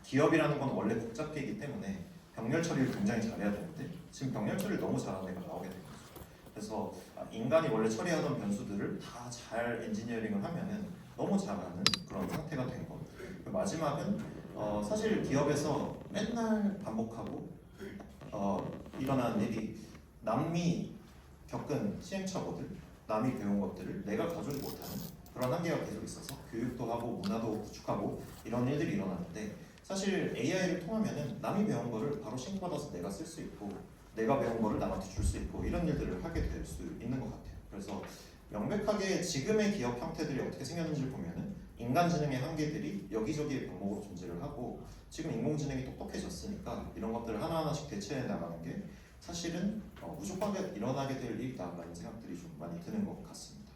기업이라는 건 원래 복잡계이기 때문에 병렬 처리를 굉장히 잘해야 되는데 지금 병렬 처리를 너무 잘하는 애가 나오게 된 거죠. 그래서 인간이 원래 처리하던 변수들을 다 잘 엔지니어링을 하면은 너무 잘하는 그런 상태가 된 거. 마지막은 사실 기업에서 맨날 반복하고 일어나는 일이 남이 겪은 시행착오들, 남이 배운 것들을 내가 가져오지 못하는 그런 한계가 계속 있어서 교육도 하고 문화도 구축하고 이런 일들이 일어나는데 사실 AI를 통하면은 남이 배운 거를 바로 신고받아서 내가 쓸 수 있고 내가 배운 거를 남한테 줄 수 있고 이런 일들을 하게 될 수 있는 것 같아요. 그래서 명백하게 지금의 기업 형태들이 어떻게 생겼는지를 보면은 인간지능의 한계들이 여기저기에 병목으로 존재를 하고 지금 인공지능이 똑똑해졌으니까 이런 것들을 하나하나씩 대체해 나가는 게 사실은 무조건 일어나게 될 일이다라는 생각들이 좀 많이 드는 것 같습니다.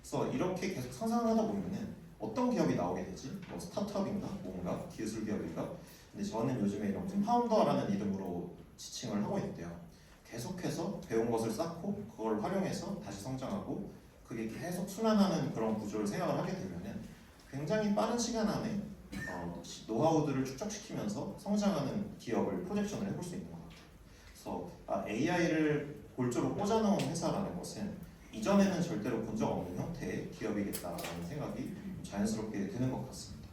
그래서 이렇게 계속 상상하다 보면은 어떤 기업이 나오게 되지? 뭐 스타트업인가? 뭔가? 기술 기업인가? 근데 저는 요즘에 이런 컴파운더라는 이름으로 지칭을 하고 있대요. 계속해서 배운 것을 쌓고 그걸 활용해서 다시 성장하고 그게 계속 순환하는 그런 구조를 생각을 하게 되면은 굉장히 빠른 시간 안에 노하우들을 축적시키면서 성장하는 기업을 프로젝션을 해볼 수 있는 것 같아요. 그래서 AI를 골조로 꽂아놓은 회사라는 것은 이전에는 절대로 본 적 없는 형태의 기업이겠다라는 생각이 자연스럽게 드는 것 같습니다.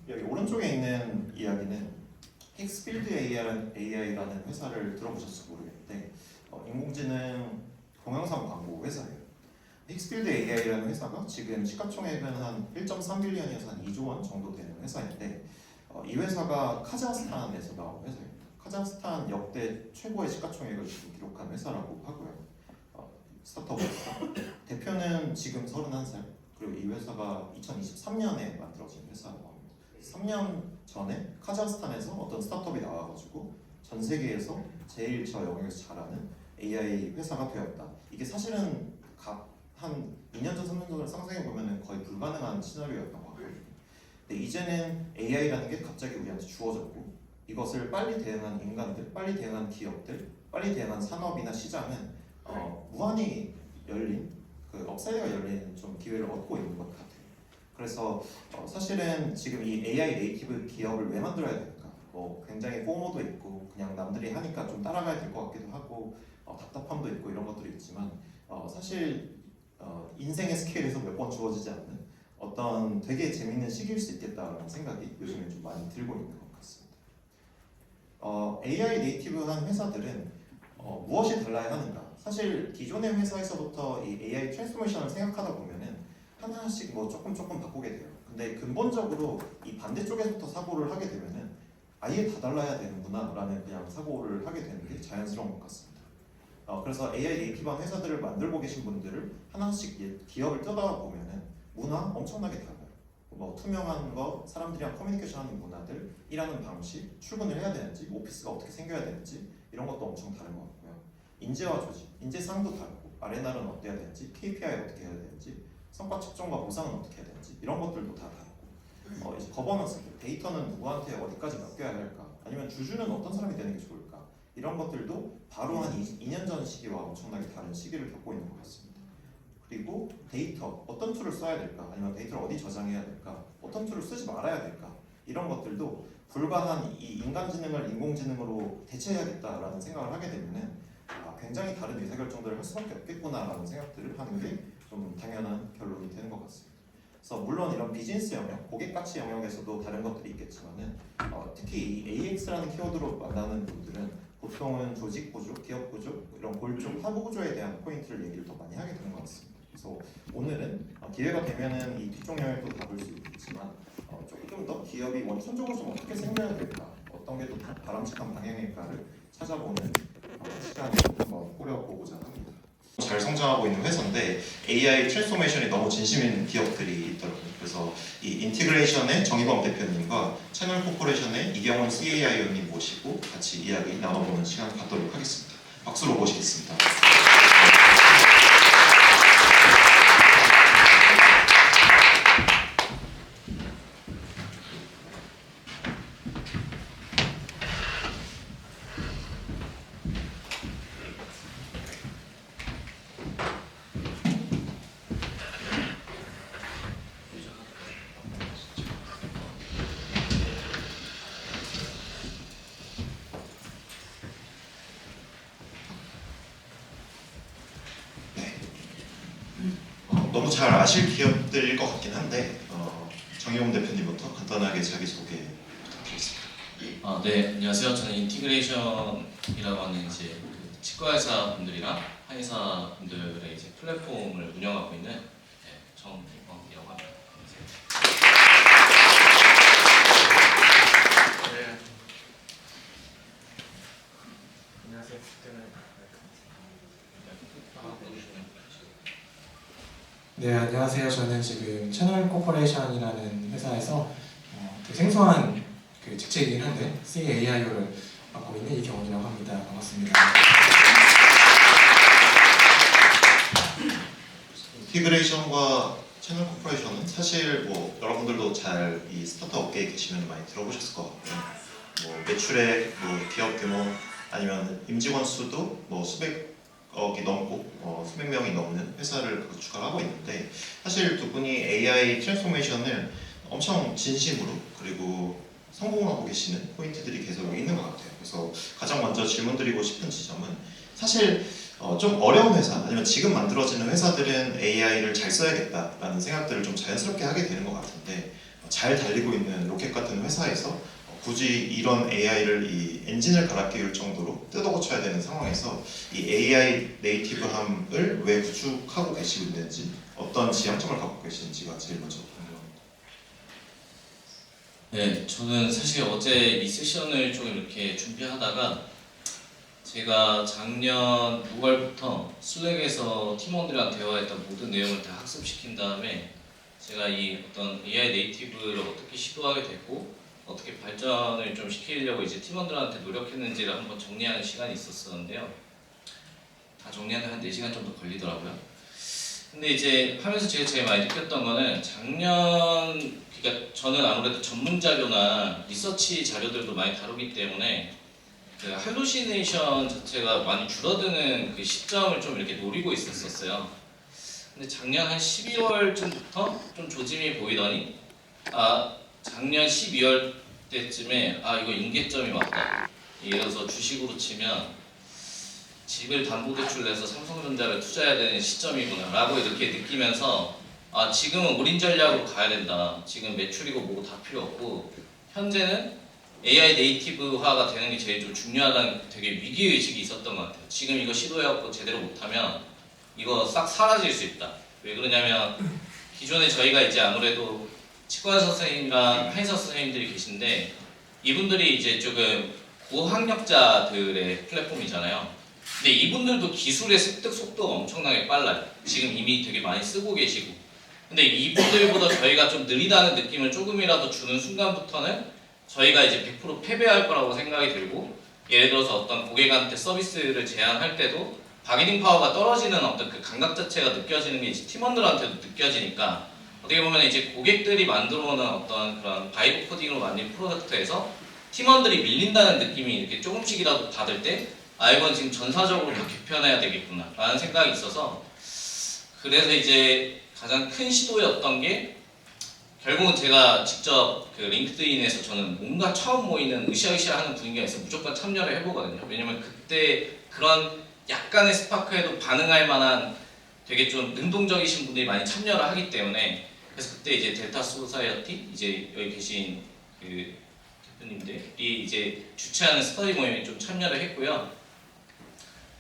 여기 오른쪽에 있는 이야기는 힉스필드 AI라는 회사를 들어보셨을지 모르겠는데 인공지능 동영상 광고 회사예요. 힉스필드 AI라는 회사가 지금 시가총액은 한 1.3빌리언이어서 한 2조 원 정도 되는 회사인데 이 회사가 카자흐스탄에서 나온 회사입니다. 카자흐스탄 역대 최고의 시가총액을 지금 기록한 회사라고 하고요. 스타트업으로서 대표는 지금 31살, 그리고 이 회사가 2023년에 만들어진 회사라고 합니다. 3년 전에 카자흐스탄에서 어떤 스타트업이 나와가지고 전 세계에서 제일 저 영역에서 잘하는 AI 회사가 되었다. 이게 사실은 한 2년 전, 3년 전을 상상해보면 거의 불가능한 시나리오였던 것 같거든요. 근데 이제는 AI라는 게 갑자기 우리한테 주어졌고 이것을 빨리 대응한 인간들, 빨리 대응한 기업들, 빨리 대응한 산업이나 시장은 무한히 열린 업사이드가 열린 좀 기회를 얻고 있는 것 같아요. 그래서 사실은 지금 이 AI 네이티브 기업을 왜 만들어야 될까? 뭐 굉장히 포모도 있고 그냥 남들이 하니까 좀 따라가야 될 것 같기도 하고 답답함도 있고 이런 것들이 있지만 사실 인생의 스케일에서 몇 번 주어지지 않는 어떤 되게 재밌는 시기일 수 있겠다라는 생각이 요즘에 좀 많이 들고 있는 것 같습니다. AI 네이티브한 회사들은 무엇이 달라야 하는가? 사실 기존의 회사에서부터 이 AI 트랜스포메이션을 생각하다 보면은 하나씩 뭐 조금 바꾸게 돼요. 근데 근본적으로 이 반대쪽에서부터 사고를 하게 되면은 아예 다 달라야 되는구나라는 그냥 사고를 하게 되는 게 자연스러운 것 같습니다. 그래서 AI 네이티브한 회사들을 만들고 계신 분들을 하나씩 기업을 뜯어보면은 문화 엄청나게 달라요. 뭐 투명한 거, 사람들이랑 커뮤니케이션하는 문화들, 일하는 방식, 출근을 해야 되는지, 오피스가 어떻게 생겨야 되는지 이런 것도 엄청 다른 것 같고요. 인재와 조직, 인재상도 다르고 아레나는 어때야 되는지, KPI 어떻게 해야 되는지, 성과 측정과 보상은 어떻게 해야 되는지 이런 것들도 다 다르고 이제 거버넌스, 데이터는 누구한테 어디까지 맡겨야 할까, 아니면 주주는 어떤 사람이 되는 게 좋을까 이런 것들도 바로 한 2년 전 시기와 엄청나게 다른 시기를 겪고 있는 것 같습니다. 그리고 데이터, 어떤 툴을 써야 될까, 아니면 데이터를 어디 저장해야 될까, 어떤 툴을 쓰지 말아야 될까 이런 것들도 불가한 이 인간지능을 인공지능으로 대체해야겠다라는 생각을 하게 되면은 굉장히 다른 의사결정들을 할 수밖에 없겠구나라는 생각들을 하는 게 좀 당연한 결론이 되는 것 같습니다. 그래서 물론 이런 비즈니스 영역, 고객 가치 영역에서도 다른 것들이 있겠지만은 특히 이 AX라는 키워드로 만나는 분들은 보통은 조직 구조, 기업 구조, 이런 골조, 하부 구조에 대한 포인트를 얘기를 더 많이 하게 되는 것 같습니다. 그래서 오늘은 기회가 되면은 이 뒤쪽 영역도 다룰 수 있겠지만 조금 더 기업이 원천적으로 좀 어떻게 생겨야 될까, 어떤 게 더 바람직한 방향일까를 찾아보는 시간을 한번 꾸려보고자 합니다. 잘 성장하고 있는 회사인데 AI 트랜스포메이션이 너무 진심인 기업들이 있더라고요. 그래서 이 인티그레이션의 정의범 대표님과 채널 코퍼레이션의 이경원 CAI원님 모시고 같이 이야기 나눠보는 시간 갖도록 하겠습니다. 박수로 모시겠습니다. 너무 잘 아실 기업들일 것 같긴 한데 정의용 대표님부터 간단하게 자기소개 부탁드리겠습니다. 네, 안녕하세요. 저는 인티그레이션이라고 하는 이제 그 치과 의사 분들이랑 한의사 분들의 이제 플랫폼을 운영하고 있는 정이라고 합니다. 안녕하세요. 네, 안녕하세요. 저는 지금 채널 코퍼레이션이라는 회사에서 되게 생소한 그 직책이긴 한데 CAIO를 맡고 있는 이경훈이라고 합니다. 반갑습니다. 인티그레이션과 채널 코퍼레이션은 사실 뭐 여러분들도 잘 이 스타트업 업계에 계시면 많이 들어보셨을 것 같고요. 뭐 매출액, 뭐 기업 규모 아니면 임직원 수도 뭐 수백억이 넘고 수백 명이 넘는 회사를 구축하고 있는데 사실 두 분이 AI 트랜스포메이션을 엄청 진심으로 그리고 성공하고 계시는 포인트들이 계속 있는 것 같아요. 그래서 가장 먼저 질문드리고 싶은 지점은 사실 좀 어려운 회사 아니면 지금 만들어지는 회사들은 AI를 잘 써야겠다라는 생각들을 좀 자연스럽게 하게 되는 것 같은데 잘 달리고 있는 로켓 같은 회사에서 굳이 이런 AI를 이 엔진을 갈아 끼울 정도로 뜯어 고쳐야 되는 상황에서 이 AI 네이티브함을 왜 구축하고 계시고 있는지 어떤 지향점을 갖고 계시는지가 제일 먼저 궁금합니다. 네, 저는 사실 어제 이 세션을 좀 이렇게 준비하다가 제가 작년 6월부터 슬랙에서 팀원들이랑 대화했던 모든 내용을 다 학습시킨 다음에 제가 이 어떤 AI 네이티브를 어떻게 시도하게 됐고 어떻게 발전을 좀 시키려고 이제 팀원들한테 노력했는지를 한번 정리하는 시간이 있었었는데요. 다 정리하는데 한 4시간 정도 걸리더라고요. 근데 이제 하면서 제가 제일 많이 느꼈던 거는 작년, 그러니까 저는 아무래도 전문 자료나 리서치 자료들도 많이 다루기 때문에 그 할루시네이션 자체가 많이 줄어드는 그 시점을 좀 이렇게 노리고 있었어요. 근데 작년 한 12월쯤부터 좀 조짐이 보이더니 작년 12월 때쯤에 이거 임계점이 왔다. 예를 들어서 주식으로 치면 집을 담보대출 내서 삼성전자를 투자해야 되는 시점이구나 라고 이렇게 느끼면서 지금은 올인 전략으로 가야 된다. 지금 매출이고 뭐고 다 필요 없고 현재는 AI 네이티브화가 되는 게 제일 좀 중요하다는 되게 위기의식이 있었던 것 같아요. 지금 이거 시도해갖고 제대로 못하면 이거 싹 사라질 수 있다. 왜 그러냐면 기존에 저희가 이제 아무래도 치과 선생님이랑 한의사 선생님들이 계신데 이분들이 이제 조금 고학력자들의 플랫폼이잖아요. 근데 이분들도 기술의 습득 속도가 엄청나게 빨라요. 지금 이미 되게 많이 쓰고 계시고. 근데 이분들보다 저희가 좀 느리다는 느낌을 조금이라도 주는 순간부터는 저희가 이제 100% 패배할 거라고 생각이 들고 예를 들어서 어떤 고객한테 서비스를 제안할 때도 바게닝 파워가 떨어지는 어떤 그 감각 자체가 느껴지는 게 이제 팀원들한테도 느껴지니까 어떻게 보면 이제 고객들이 만들어 오는 어떤 그런 바이브 코딩으로 만든 프로덕트에서 팀원들이 밀린다는 느낌이 이렇게 조금씩이라도 받을 때 이건 지금 전사적으로 다 개편해야 되겠구나 라는 생각이 있어서 그래서 이제 가장 큰 시도였던 게 결국은 제가 직접 그 링크드인에서 저는 뭔가 처음 모이는 으쌰으쌰하는 분위기가 있으면 무조건 참여를 해보거든요. 왜냐면 그때 그런 약간의 스파크에도 반응할 만한 되게 좀 능동적이신 분들이 많이 참여를 하기 때문에 그래서 그때 이제 델타 소사이어티 이제 여기 계신 그 대표님들이 이제 주최하는 스터디 모임에 좀 참여를 했고요.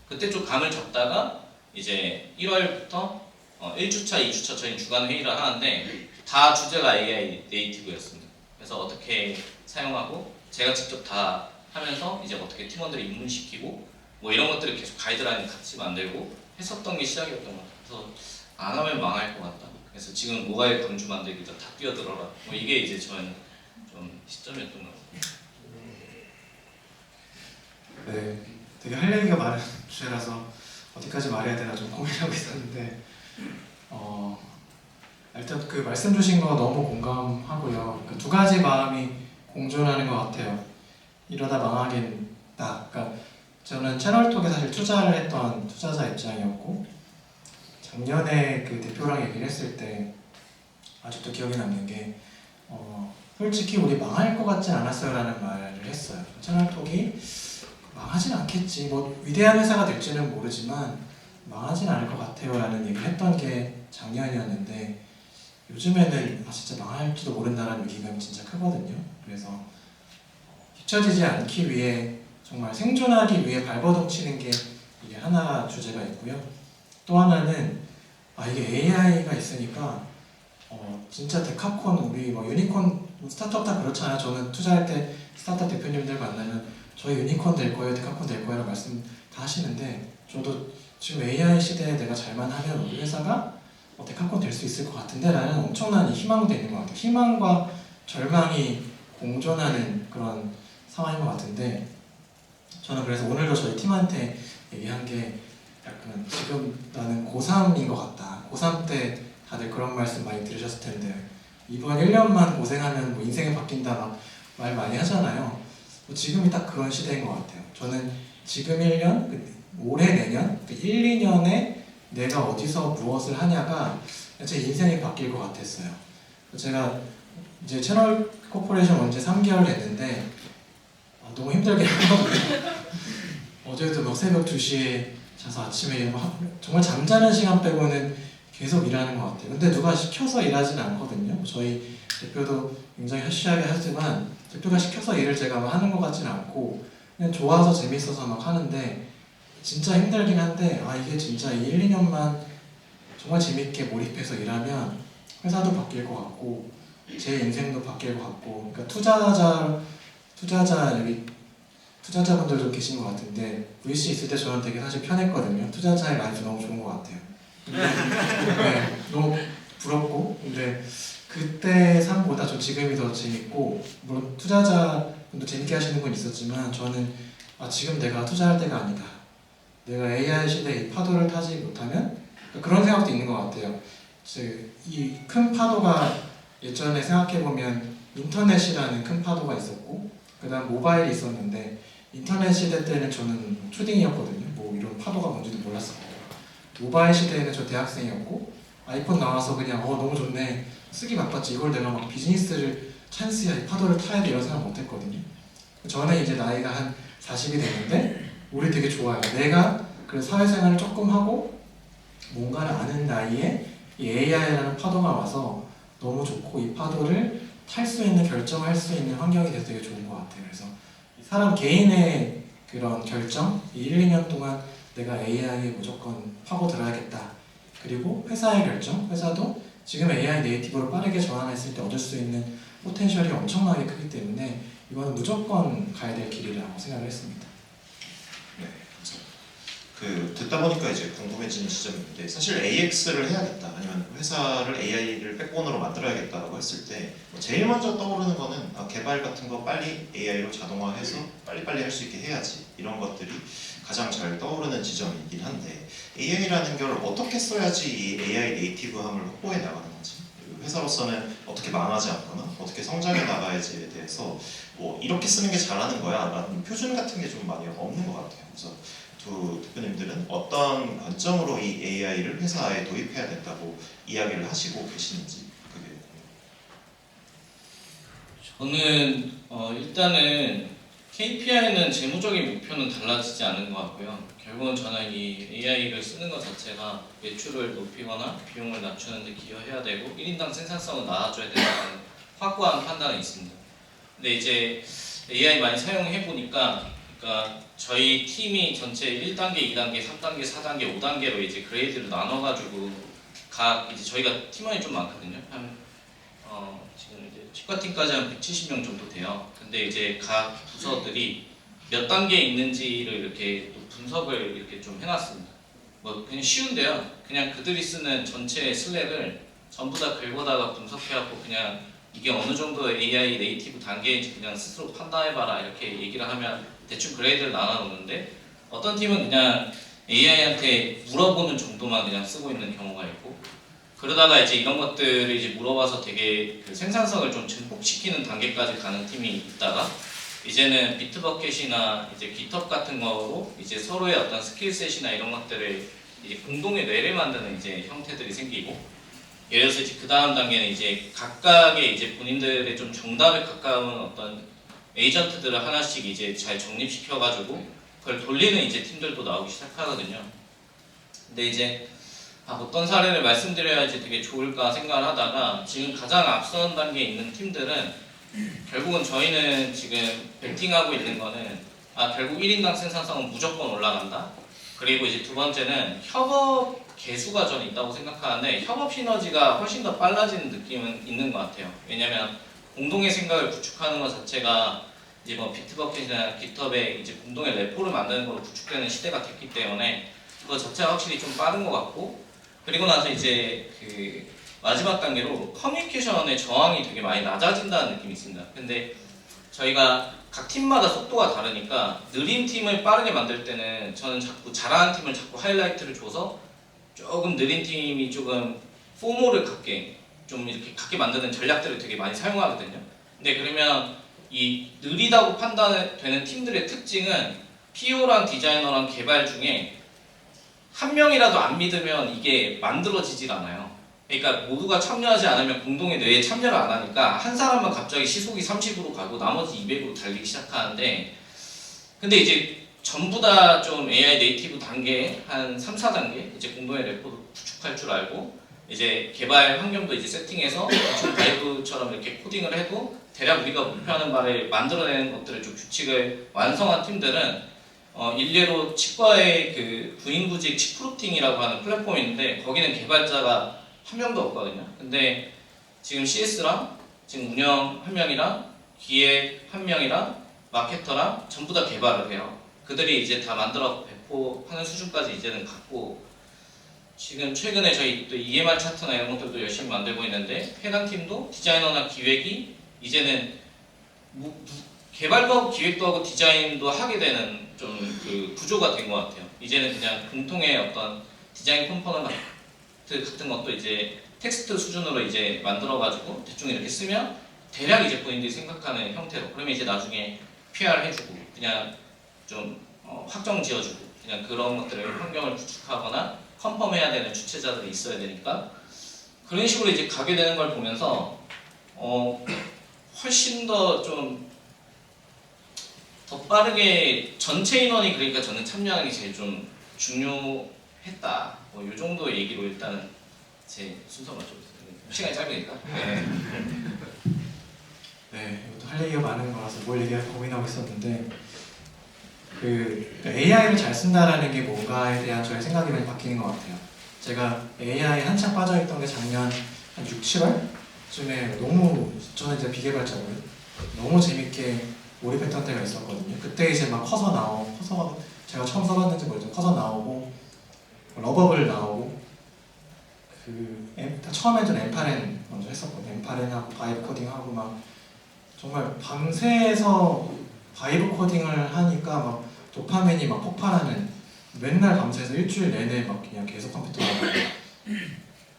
그때 좀 감을 잡다가 이제 1월부터 1주차, 2주차 저희 주간 회의를 하는데 다 주제가 AI 네이티브였습니다. 그래서 어떻게 사용하고 제가 직접 다 하면서 이제 어떻게 팀원들을 입문시키고 뭐 이런 것들을 계속 가이드라인 같이 만들고 했었던 게 시작이었던 것 같아요. 그래서 안 하면 망할 것 같다. 그래서 지금 모바일 강주 만들기다 다 뛰어들어라. 뭐 이게 이제 저는 좀 시점이었던 것 같아요. 네, 되게 할 얘기가 많은 주제라서 어디까지 말해야 되나 좀 고민하고 있었는데 일단 그 말씀 주신 거 너무 공감하고요. 그러니까 두 가지 마음이 공존하는 것 같아요. 이러다 망하겠다. 그러니까 저는 채널톡에 사실 투자를 했던 투자자 입장이었고 작년에 그 대표랑 얘기를 했을 때 아직도 기억에 남는 게 솔직히 우리 망할 것 같진 않았어요 라는 말을 했어요. 채널톡이 망하진 않겠지, 뭐 위대한 회사가 될지는 모르지만 망하진 않을 것 같아요 라는 얘기를 했던 게 작년이었는데 요즘에는 진짜 망할지도 모른다는 위기감이 진짜 크거든요. 그래서 뒤처지지 않기 위해 정말 생존하기 위해 발버둥 치는 게 이게 하나 주제가 있고요. 또 하나는 이게 AI가 있으니까 진짜 데카콘 우리 뭐 유니콘 스타트업 다 그렇잖아요. 저는 투자할 때 스타트업 대표님들 만나면 저희 유니콘 될 거예요, 데카콘 될 거예요 라고 말씀 다 하시는데 저도 지금 AI 시대에 내가 잘만 하면 우리 회사가 데카콘 될 수 있을 것 같은데 라는 엄청난 희망도 있는 것 같아요. 희망과 절망이 공존하는 그런 상황인 것 같은데 저는 그래서 오늘도 저희 팀한테 얘기한 게 약간 지금 나는 고3인 것 같다. 고3 때 다들 그런 말씀 많이 들으셨을 텐데 이번 1년만 고생하면 뭐 인생이 바뀐다 막 말 많이 하잖아요. 지금이 딱 그런 시대인 것 같아요. 저는 지금 1년, 올해 내년, 1, 2년에 내가 어디서 무엇을 하냐가 제 인생이 바뀔 것 같았어요. 제가 이제 채널 코퍼레이션 온 지 3개월 됐는데 너무 힘들게 하거든요. 어제도 막 새벽 2시에 자서 아침에 정말 잠자는 시간 빼고는 계속 일하는 것 같아요. 근데 누가 시켜서 일하지는 않거든요. 저희 대표도 굉장히 허시하게 하지만 대표가 시켜서 일을 제가 막 하는 것 같지는 않고 그냥 좋아서 재밌어서 막 하는데 진짜 힘들긴 한데 이게 진짜 이 1, 2년만 정말 재밌게 몰입해서 일하면 회사도 바뀔 것 같고 제 인생도 바뀔 것 같고 그러니까 여기 투자자분들도 계신 것 같은데 VC 있을 때 저는 되게 사실 편했거든요. 투자자의 라이프 너무 좋은 것 같아요. 네, 너무 부럽고 근데 그때 삶보다 좀 지금이 더 재밌고 물론 투자자분도 재밌게 하시는 분 있었지만 저는 지금 내가 투자할 때가 아니다. 내가 AI 시대의 이 파도를 타지 못하면 그런 생각도 있는 것 같아요. 이 큰 파도가 예전에 생각해보면 인터넷이라는 큰 파도가 있었고 그 다음 모바일이 있었는데 인터넷 시대 때는 저는 초딩이었거든요. 뭐 이런 파도가 뭔지도 몰랐었고 모바일 시대에는 저 대학생이었고 아이폰 나와서 그냥 너무 좋네 쓰기 바빴지 이걸 내가 막 비즈니스를 찬스야 이 파도를 타야 돼 이런 생각 못했거든요. 저는 이제 나이가 한 40이 됐는데 우리 되게 좋아요. 내가 그 사회생활을 조금 하고 뭔가를 아는 나이에 이 AI라는 파도가 와서 너무 좋고 이 파도를 탈 수 있는 결정할 수 있는 환경이 돼서 되게 좋은 것 같아요. 그래서 사람 개인의 그런 결정, 이 1, 2년 동안 내가 AI에 무조건 파고들어야겠다. 그리고 회사의 결정, 회사도 지금 AI 네이티브로 빠르게 전환했을 때 얻을 수 있는 포텐셜이 엄청나게 크기 때문에 이거는 무조건 가야 될 길이라고 생각을 했습니다. 네, 감사합니다. 듣다 보니까 이제 궁금해지는 지점인데 사실 AX를 해야겠다 아니면 회사를 AI를 백본으로 만들어야겠다라고 했을 때 제일 먼저 떠오르는 거는 개발 같은 거 빨리 AI로 자동화해서 빨리빨리 할 수 있게 해야지 이런 것들이 가장 잘 떠오르는 지점이긴 한데 AI라는 걸 어떻게 써야지 이 AI 네이티브함을 확보해 나가는 건지 회사로서는 어떻게 망하지 않거나 어떻게 성장해 나가야지에 대해서 뭐 이렇게 쓰는 게 잘하는 거야 라는 표준 같은 게 좀 많이 없는 것 같아요. 그래서 두 대표님들은 어떤 관점으로 이 AI를 회사에 도입해야 된다고 이야기를 하시고 계시는지 그게 저는 일단은 KPI는 재무적인 목표는 달라지지 않은 것 같고요. 결국은 저는 이 AI를 쓰는 것 자체가 매출을 높이거나 비용을 낮추는 데 기여해야 되고 1인당 생산성을 낳아줘야 된다는 확고한 판단이 있습니다. 근데 이제 AI 많이 사용해 보니까 그러니까 저희 팀이 전체 1단계, 2단계, 3단계, 4단계, 5단계로 이제 그레이드를 나눠가지고 각 이제 저희가 팀원이 좀 많거든요. 지금 이제 치과팀까지 한 170명 정도 돼요. 근데 이제 각 부서들이 몇 단계에 있는지를 이렇게 또 분석을 이렇게 좀 해놨습니다. 뭐 그냥 쉬운데요. 그냥 그들이 쓰는 전체 슬랙을 전부 다 긁어다가 분석해갖고 그냥 이게 어느 정도 AI 네이티브 단계인지 그냥 스스로 판단해봐라 이렇게 얘기를 하면 대충 그레이드를 나눠놓는데 어떤 팀은 그냥 AI한테 물어보는 정도만 그냥 쓰고 있는 경우가 있고 그러다가 이제 이런 것들을 이제 물어봐서 되게 그 생산성을 좀 증폭시키는 단계까지 가는 팀이 있다가 이제는 비트버켓이나 이제 깃헙 같은 거로 이제 서로의 어떤 스킬셋이나 이런 것들을 이제 공동의 뇌를 만드는 이제 형태들이 생기고 예를 들어서 이제 그 다음 단계는 이제 각각의 이제 본인들의 좀 정답에 가까운 어떤 에이전트들을 하나씩 이제 잘 정립시켜가지고 그걸 돌리는 이제 팀들도 나오기 시작하거든요. 근데 이제 어떤 사례를 말씀드려야지 되게 좋을까 생각을 하다가 지금 가장 앞선 단계에 있는 팀들은 결국은 저희는 지금 베팅하고 있는 거는 결국 1인당 생산성은 무조건 올라간다. 그리고 이제 두 번째는 협업 개수가 저는 있다고 생각하는데 협업 시너지가 훨씬 더 빨라지는 느낌은 있는 것 같아요. 왜냐면 공동의 생각을 구축하는 것 자체가 이제 뭐 비트버킷이나 깃허브에 이제 공동의 레포를 만드는 걸로 구축되는 시대가 됐기 때문에 그거 자체가 확실히 좀 빠른 것 같고, 그리고 나서 이제 그 마지막 단계로 커뮤니케이션의 저항이 되게 많이 낮아진다는 느낌이 있습니다. 근데 저희가 각 팀마다 속도가 다르니까 느린 팀을 빠르게 만들 때는 저는 자꾸 잘하는 팀을 자꾸 하이라이트를 줘서 조금 느린 팀이 조금 포모를 갖게 좀 이렇게 갖게 만드는 전략들을 되게 많이 사용하거든요. 근데 그러면 이 느리다고 판단되는 팀들의 특징은 PO랑 디자이너랑 개발 중에 한 명이라도 안 믿으면 이게 만들어지질 않아요. 그러니까 모두가 참여하지 않으면 공동의 뇌에 참여를 안 하니까 한 사람만 갑자기 시속이 30으로 가고 나머지 200으로 달리기 시작하는데, 근데 이제 전부 다 좀 AI 네이티브 단계 한 3, 4단계 이제 공동의 레포도 구축할 줄 알고 이제 개발 환경도 이제 세팅해서 좀 바이브처럼 이렇게 코딩을 해도 대략 우리가 목표하는 바를 만들어내는 것들을 좀 규칙을 완성한 팀들은 일례로 치과의 그 부인구직 치프루팅이라고 하는 플랫폼이 있는데 거기는 개발자가 한 명도 없거든요. 근데 지금 CS랑 지금 운영 한 명이랑 기획 한 명이랑 마케터랑 전부 다 개발을 해요. 그들이 이제 다 만들어 배포하는 수준까지 이제는 갔고, 지금 최근에 저희 또 EMR 차트나 이런 것들도 열심히 만들고 있는데 해당 팀도 디자이너나 기획이 이제는 개발도 하고 기획도 하고 디자인도 하게 되는 좀 그 구조가 된 것 같아요. 이제는 그냥 공통의 어떤 디자인 컴포넌트 같은 것도 이제 텍스트 수준으로 이제 만들어가지고 대충 이렇게 쓰면 대략 이제 본인들이 생각하는 형태로, 그러면 이제 나중에 PR 해주고 그냥 좀 확정 지어주고 그냥 그런 것들을 환경을 구축하거나 컨펌해야 되는 주체자들이 있어야 되니까 그런 식으로 이제 가게 되는 걸 보면서 훨씬 더 좀 더 빠르게 전체 인원이, 그러니까 저는 참여하는 게 제일 좀 중요했다. 뭐 이 정도 얘기로 일단은 제 순서 맞죠? 시간이 짧으니까. 네, 이것도 할 얘기가 많은 거라서 뭘 얘기할까 고민하고 있었는데, 그 AI를 잘 쓴다라는 게 뭔가에 대한 저의 생각이 많이 바뀌는 것 같아요. 제가 AI에 한창 빠져있던 게 작년 한 6, 7월쯤에 너무, 저는 이제 비개발자고요. 너무 재밌게 몰입했던 때가 있었거든요. 그때 이제 막 커서 제가 처음 써봤는지 모르죠. 커서 나오고 러버블 나오고 처음엔 전 엠파렌 먼저 했었거든요. 엠파렌하고 바이브 코딩하고 막 정말 밤새서 바이브 코딩을 하니까 막 도파민이 막 폭발하는, 맨날 밤새서 일주일 내내 막 그냥 계속 컴퓨터 하고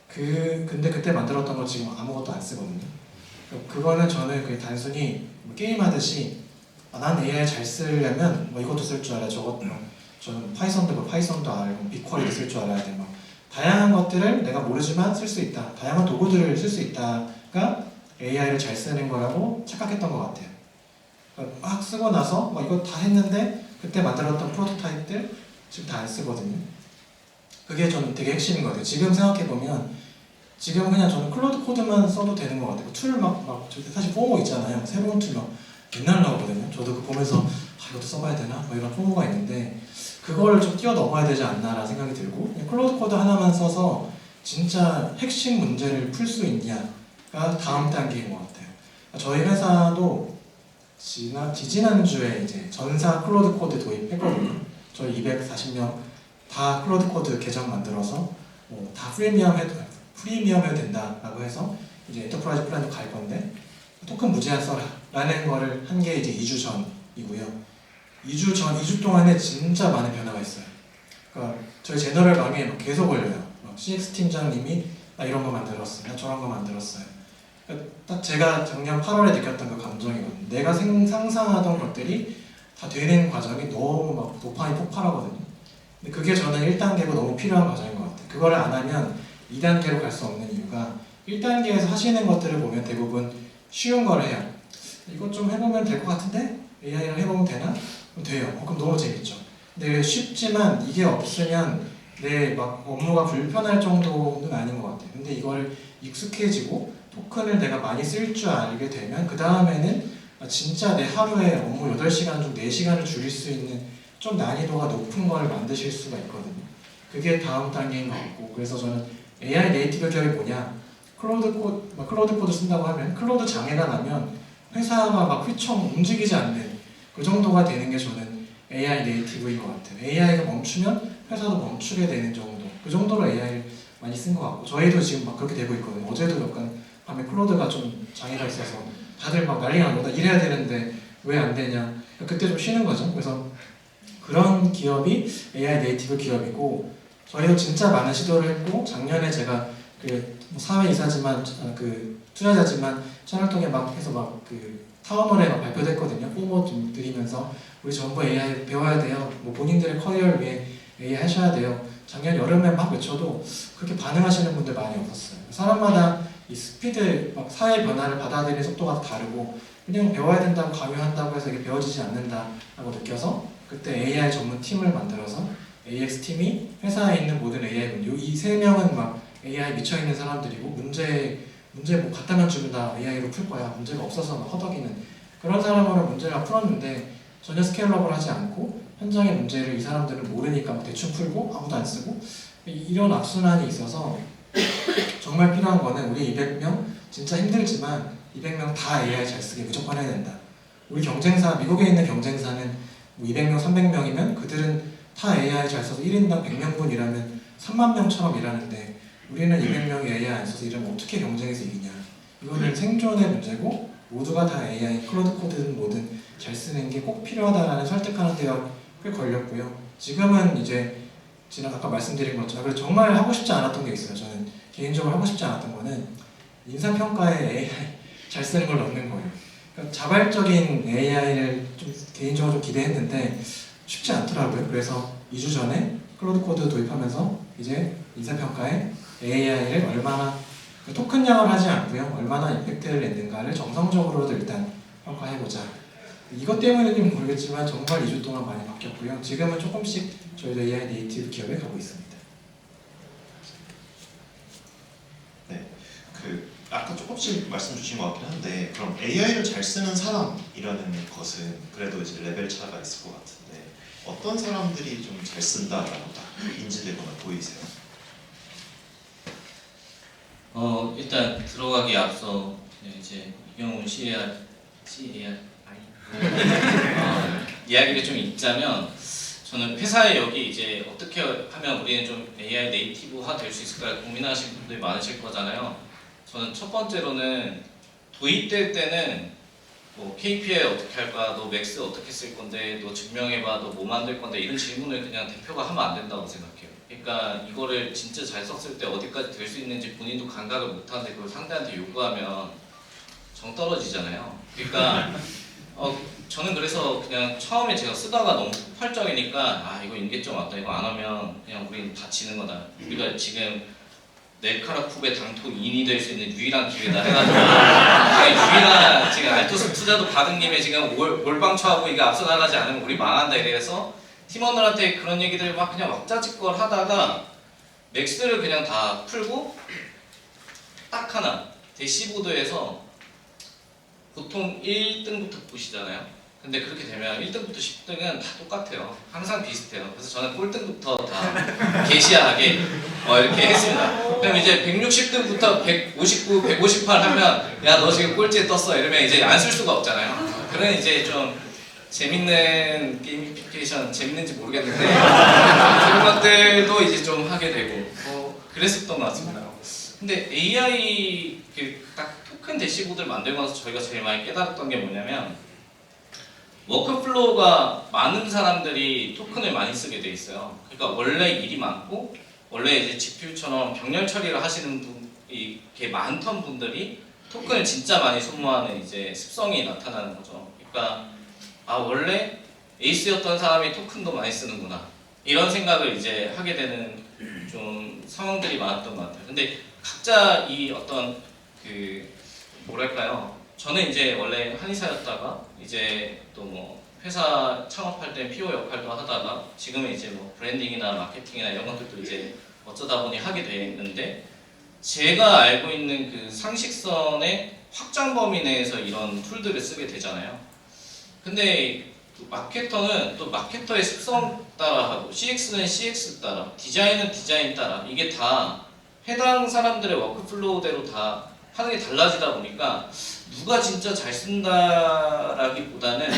근데 그때 만들었던 거 지금 아무것도 안 쓰거든요. 그거는 저는 그냥 단순히 게임하듯이 난 AI 잘 쓰려면 뭐 이것도 쓸 줄 알아야 저것도, 저는 파이썬도 알고 빅쿼리도 쓸 줄 알아야 돼. 막 다양한 것들을 내가 모르지만 쓸 수 있다. 다양한 도구들을 쓸 수 있다가 AI를 잘 쓰는 거라고 착각했던 것 같아요. 막 쓰고 나서 막 이거 다 했는데 그때 만들었던 프로토타입들 지금 다 안 쓰거든요. 그게 저는 되게 핵심인 것 같아요. 지금 생각해보면 지금 그냥 저는 클로드 코드만 써도 되는 것 같아요. 툴 사실 포모 있잖아요. 새로운 툴 막 맨날 나오거든요. 저도 그 보면서 이것도 써봐야 되나? 뭐 이런 포모가 있는데 그걸 좀 뛰어넘어야 되지 않나라는 생각이 들고, 그냥 클로드 코드 하나만 써서 진짜 핵심 문제를 풀 수 있냐가 다음 단계인 것 같아요. 저희 회사도 지지난주에 이제 전사 클로드 코드 도입했거든요. 저희 240명 다 클로드 코드 계정 만들어서 다 프리미엄 해도 된다라고 해서 이제 엔터프라이즈 플랜도 갈 건데 토큰 무제한 써라 라는 거를 한 게 이제 2주 전이고요. 2주 동안에 진짜 많은 변화가 있어요. 그러니까 저희 제너럴방에 막 계속 올려요. CX 팀장님이 나 이런 거 만들었어요. 나 저런 거 만들었어요. 그러니까 딱 제가 작년 8월에 느꼈던 그 감정이거든요. 내가 상상하던 것들이 다 되는 과정이 너무 막 도파민 폭발하거든요. 근데 그게 저는 1단계고 너무 필요한 과정인 것 같아요. 그거를 안 하면 2단계로 갈 수 없는 이유가 1단계에서 하시는 것들을 보면 대부분 쉬운 걸 해요. 이것 좀 해보면 될 것 같은데? AI랑 해보면 되나? 그럼 돼요. 그럼 너무 재밌죠. 근데 쉽지만 이게 없으면 내 막 업무가 불편할 정도는 아닌 것 같아요. 근데 이걸 익숙해지고 토큰을 내가 많이 쓸 줄 알게 되면 그 다음에는 진짜 내 하루에 업무 8시간 중 4시간을 줄일 수 있는 좀 난이도가 높은 걸 만드실 수가 있거든요. 그게 다음 단계인 것 같고, 그래서 저는 AI 네이티브 기업이 뭐냐, 클로드 코드 쓴다고 하면 클로드 장애가 나면 회사가 막 휘청 움직이지 않는 그 정도가 되는 게 저는 AI 네이티브인 것 같아요. AI가 멈추면 회사도 멈추게 되는 정도, 그 정도로 AI를 많이 쓴 것 같고, 저희도 지금 막 그렇게 되고 있거든요. 어제도 약간 밤에 클로드가 좀 장애가 있어서 다들 막 난리가 나고 나 이래야 되는데 왜 안 되냐, 그때 좀 쉬는 거죠. 그래서 그런 기업이 AI 네이티브 기업이고, 저희도 진짜 많은 시도를 했고, 작년에 제가 그 사회이사지만 그 투자자지만 채널통에 막 해서 막 그 타운홀에 막 발표됐거든요. 포모 좀 드리면서 우리 전부 AI 배워야 돼요. 뭐 본인들의 커리어를 위해 AI 하셔야 돼요. 작년 여름에 막 외쳐도 그렇게 반응하시는 분들 많이 없었어요. 사람마다 이 스피드, 막 사회 변화를 받아들이는 속도가 다르고, 그냥 배워야 된다고 강요한다고 해서 이게 배워지지 않는다라고 느껴서 그때 AI 전문 팀을 만들어서 AX 팀이 회사에 있는 모든 AI 분, 이 3명은 막 AI 미쳐 있는 사람들이고, 문제 뭐 갖다만 주면 다 AI로 풀 거야, 문제가 없어서 막 허덕이는 그런 사람으로 문제를 풀었는데, 전혀 스케일업을 하지 않고 현장의 문제를 이 사람들은 모르니까 막 대충 풀고 아무도 안 쓰고, 이런 악순환이 있어서 정말 필요한 거는 우리 200명 진짜 힘들지만 200명 다 AI 잘 쓰게 무조건 해야 된다. 우리 경쟁사, 미국에 있는 경쟁사는 200명, 300명이면 그들은 다 AI 잘 써서 1인당 100명분 일하면 3만 명처럼 일하는데, 우리는 200명이 AI 안 써서 일하면 어떻게 경쟁에서 이기냐. 이거는 생존의 문제고, 모두가 다 AI, 클로드 코드든 뭐든 잘 쓰는 게 꼭 필요하다라는 설득하는 데가 꽤 걸렸고요. 지금은 이제 지난 아까 말씀드린 것처럼, 그래서 정말 하고 싶지 않았던 게 있어요. 저는 개인적으로 하고 싶지 않았던 거는 인사평가에 AI 잘 쓰는 걸 넣는 거예요. 그러니까 자발적인 AI를 좀 개인적으로 좀 기대했는데 쉽지 않더라고요. 그래서 2주 전에 클로드 코드 도입하면서 이제 인사평가에 AI를 얼마나 토큰량을 하지 않고요, 얼마나 임팩트를 냈는가를 정성적으로도 일단 평가해보자. 이것 때문인지 모르겠지만 정말 2주 동안 많이 바뀌었고요. 지금은 조금씩 저희도 AI 네이티브 기업에 가고 있습니다. 네, 아까 조금씩 말씀 주신 것 같긴 한데, 그럼 AI를 잘 쓰는 사람이라는 것은 그래도 이제 레벨 차가 있을 것 같은데, 어떤 사람들이 좀 잘 쓴다라고 딱 인지되거나 보이세요? 일단 들어가기 앞서 이제 이경훈 CAR 이야기를 좀 읽자면, 저는 회사에 여기 이제 어떻게 하면 우리는 좀 AI 네이티브화 될 수 있을까 고민하시는 분들이 많으실 거잖아요. 저는 첫 번째로는 도입될 때는 뭐 KPI 어떻게 할까, 너 맥스 어떻게 쓸 건데, 너 증명해봐, 너 뭐 만들 건데, 이런 질문을 그냥 대표가 하면 안 된다고 생각해요. 그러니까 이거를 진짜 잘 썼을 때 어디까지 될 수 있는지 본인도 감각을 못하는데 그걸 상대한테 요구하면 정 떨어지잖아요. 그러니까 저는 그래서 그냥 처음에 제가 쓰다가 너무 폭발적이니까 이거 인계점 왔다, 이거 안 하면 그냥 우리는 다치는 거다. 우리가 지금 넬카라쿱의 당토 2인이 될 수 있는 유일한 기회다 해가지고 유일한 지금 알토스 투자도 받은 김에 지금 올방처하고 이게 앞서 나가지 않으면 우리 망한다 이래서 팀원들한테 그런 얘기들 막 그냥 왁자지껄 하다가 맥스를 그냥 다 풀고 딱 하나 대시보드에서 보통 1등부터 보시잖아요. 근데 그렇게 되면 1등부터 10등은 다 똑같아요. 항상 비슷해요. 그래서 저는 꼴등부터 다 게시하게 이렇게 했습니다. 그럼 이제 160등부터 159, 158 하면 야 너 지금 꼴찌에 떴어 이러면 이제 안 쓸 수가 없잖아요. 그런 이제 좀 재밌는 게이미피케이션, 재밌는지 모르겠는데 그런 것들도 이제 좀 하게 되고 그랬었던 것 같습니다. 근데 AI 딱 토큰 대시보드를 만들고 나서 저희가 제일 많이 깨달았던 게 뭐냐면, 워크플로우가 많은 사람들이 토큰을 많이 쓰게 돼 있어요. 그러니까 원래 일이 많고 원래 이제 GPU처럼 병렬 처리를 하시는 분, 이렇게 많던 분들이 토큰을 진짜 많이 소모하는 이제 습성이 나타나는 거죠. 그러니까 원래 에이스였던 사람이 토큰도 많이 쓰는구나, 이런 생각을 이제 하게 되는 좀 상황들이 많았던 것 같아요. 근데 각자 이 어떤 뭐랄까요? 저는 이제 원래 한의사였다가 이제 또 뭐 회사 창업할 때 PO 역할도 하다가 지금은 이제 뭐 브랜딩이나 마케팅이나 이런 것들도 이제 어쩌다 보니 하게 되는데 제가 알고 있는 그 상식선의 확장 범위 내에서 이런 툴들을 쓰게 되잖아요. 근데 마케터는 또 마케터의 습성 따라 하고 CX는 CX 따라 디자인은 디자인 따라 이게 다 해당 사람들의 워크플로우대로 다 하는 게 달라지다 보니까 누가 진짜 잘 쓴다라기보다는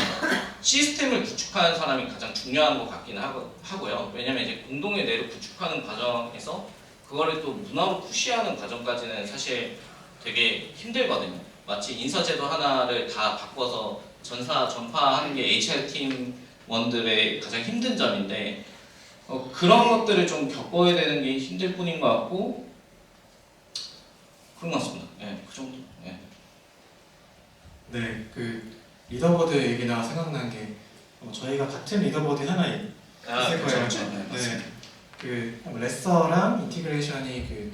시스템을 구축하는 사람이 가장 중요한 것 같긴 하고요. 왜냐면 이제 공동의 뇌를 구축하는 과정에서 그거를 또 문화로 푸시하는 과정까지는 사실 되게 힘들거든요. 마치 인사제도 하나를 다 바꿔서 전파하는 게 HR 팀원들의 가장 힘든 점인데 그런 것들을 좀 겪어야 되는 게 힘들 뿐인 것 같고 그런 것 같습니다. 네, 그 정도. 네. 네, 그 리더보드 얘기나 생각난 게 저희가 같은 리더보드 하나 있을 거예요. 그렇죠. 네, 맞습니다. 그 레서랑 인티그레이션이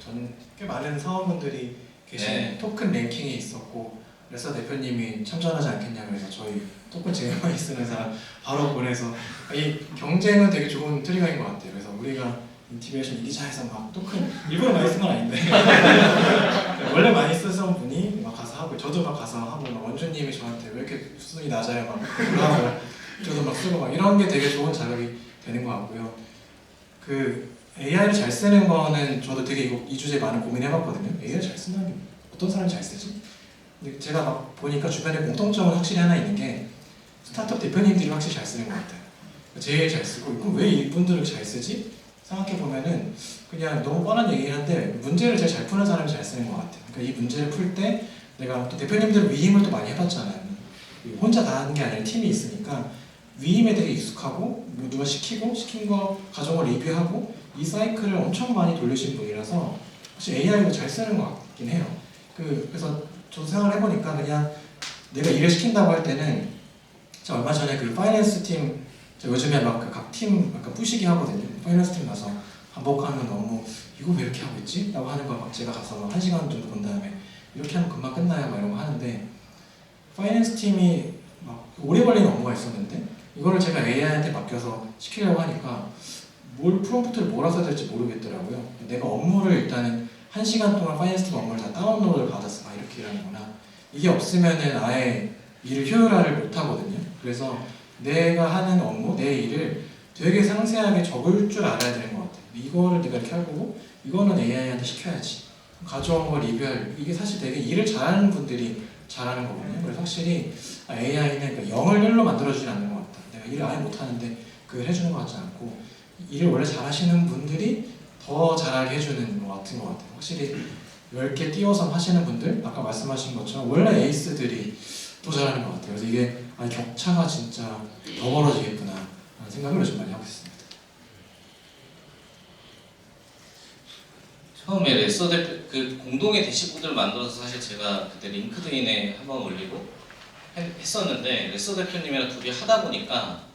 꽤 많은 사원분들이 계신 네. 토큰 랭킹이 있었고 레서 대표님이 참전하지 않겠냐고 해서 저희 토큰 제일 많이 쓰는 사람 바로 보내서 이 경쟁은 되게 좋은 트리거인 것 같아요. 그래서 우리가 인티그레이션 이기자 해서 막 토큰 일부러 많이 쓴 건 아닌데 원래 많이 쓰던 분이 막 가서 하고 저도 막 가서 하고 막 원주님이 저한테 왜 이렇게 수준이 낮아요 막 하고 저도 막 쓰고 막 이런 게 되게 좋은 자극이 되는 것 같고요. 그 AI를 잘 쓰는 거는 저도 되게 이 주제에 많은 고민해봤거든요. AI를 잘 쓴다는 게 어떤 사람이 잘 쓰지? 근데 제가 막 보니까 주변에 공통점은 확실히 하나 있는 게 스타트업 대표님들이 확실히 잘 쓰는 것 같아요. 제일 잘 쓰고 그럼 왜 이분들을 잘 쓰지? 생각해보면은 그냥 너무 뻔한 얘기긴 한데 문제를 제일 잘 푸는 사람이 잘 쓰는 것 같아요. 그러니까 이 문제를 풀 때 내가 또 대표님들 위임을 또 많이 해봤잖아요. 혼자 다 하는 게 아니라 팀이 있으니까 위임에 되게 익숙하고 뭐 누가 시킨 거 가져온 거 리뷰하고 이 사이클을 엄청 많이 돌리신 분이라서 혹시 AI도 잘 쓰는 것 같긴 해요. 그래서 저도 생각을 해보니까 그냥 내가 일을 시킨다고 할 때는 제가 얼마 전에 그 파이낸스 팀 제가 요즘에 막 각 팀 약간 뿌시기 하거든요. 파이낸스 팀 가서 반복하면 너무 이거 왜 이렇게 하고 있지? 라고 하는 거 막 제가 가서 막 1시간 정도 본 다음에 이렇게 하면 금방 끝나요 막 이런 거 하는데 파이낸스 팀이 막 오래 걸리는 업무가 있었는데 이거를 제가 AI한테 맡겨서 시키려고 하니까 프롬프트를 뭐라 써야 될지 모르겠더라고요. 내가 업무를 일단은 1시간 동안 파이낸스 팀 업무를 다 다운로드를 받았어. 막 이렇게 일하는구나. 이게 없으면은 아예 일을 효율화를 못 하거든요. 그래서 내가 하는 업무, 내 일을 되게 상세하게 적을 줄 알아야 되는 것 같아요. 이거를 내가 이렇게 할 거고 이거는 AI한테 시켜야지. 가져온 거 리뷰할 이게 사실 되게 일을 잘하는 분들이 잘하는 거거든요. 그래서 확실히 AI는 0을 1로 만들어주진 않는 것 같다. 내가 일을 아예 못하는데 그걸 해주는 것 같지 않고 일을 원래 잘하시는 분들이 더 잘하게 해주는 것 같은 것 같아요. 확실히 10개 띄워서 하시는 분들 아까 말씀하신 것처럼 원래 에이스들이 더 잘하는 것 같아요. 그래서 이게 격차가 진짜 더 벌어지겠구나 라는 생각을 요즘 많이 하고 있습니다. 처음에 레서 그 공동의 대시보드를 만들어서 사실 제가 그때 링크드인에 한번 올리고 했었는데 레서 대표님이랑 둘이 하다 보니까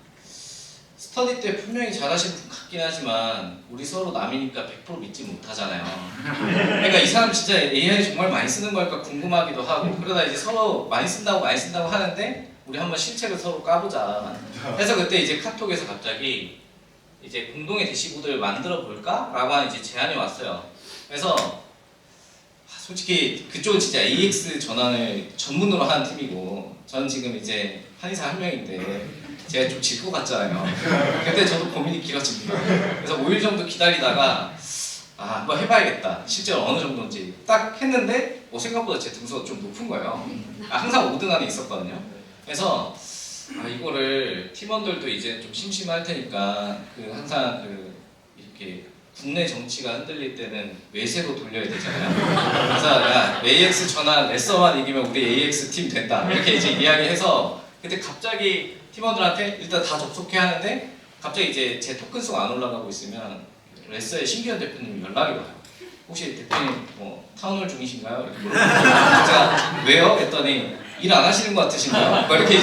스터디 때 분명히 잘하시는 분 같긴 하지만 우리 서로 남이니까 100% 믿지 못하잖아요. 그러니까 이 사람 진짜 AI 정말 많이 쓰는 걸까 궁금하기도 하고 그러다 이제 서로 많이 쓴다고 하는데 우리 한번 실체를 서로 까보자. 그래서 그때 이제 카톡에서 갑자기 이제 공동의 대시보드를 만들어 볼까? 라고 하는 이제 제안이 왔어요. 그래서 솔직히 그쪽은 진짜 AX 전환을 전문으로 하는 팀이고 저는 지금 이제 한의사 한 명인데 제가 좀 질 것 같잖아요. 근데 저도 고민이 길어집니다. 그래서 5일 정도 기다리다가 한번 해봐야겠다. 실제로 어느 정도인지 딱 했는데 생각보다 제 등수가 좀 높은 거예요. 항상 5등 안에 있었거든요. 그래서 이거를 팀원들도 이제 좀 심심할 테니까 항상 이렇게 국내 정치가 흔들릴 때는 외세로 돌려야 되잖아요. 그래서 야 AX 전환 레서만 이기면 우리 AX 팀 된다 이렇게 이제 이야기해서 그때 갑자기 팀원들한테 일단 다 접속해 하는데 갑자기 이제 제 토큰 수가 안 올라가고 있으면 레서의 신기현 대표님이 연락이 와요. 혹시 대표님 뭐 타운홀 중이신가요? 이렇게 물어보고 제가 왜요? 했더니 일 안 하시는 것 같으신가요? 이렇게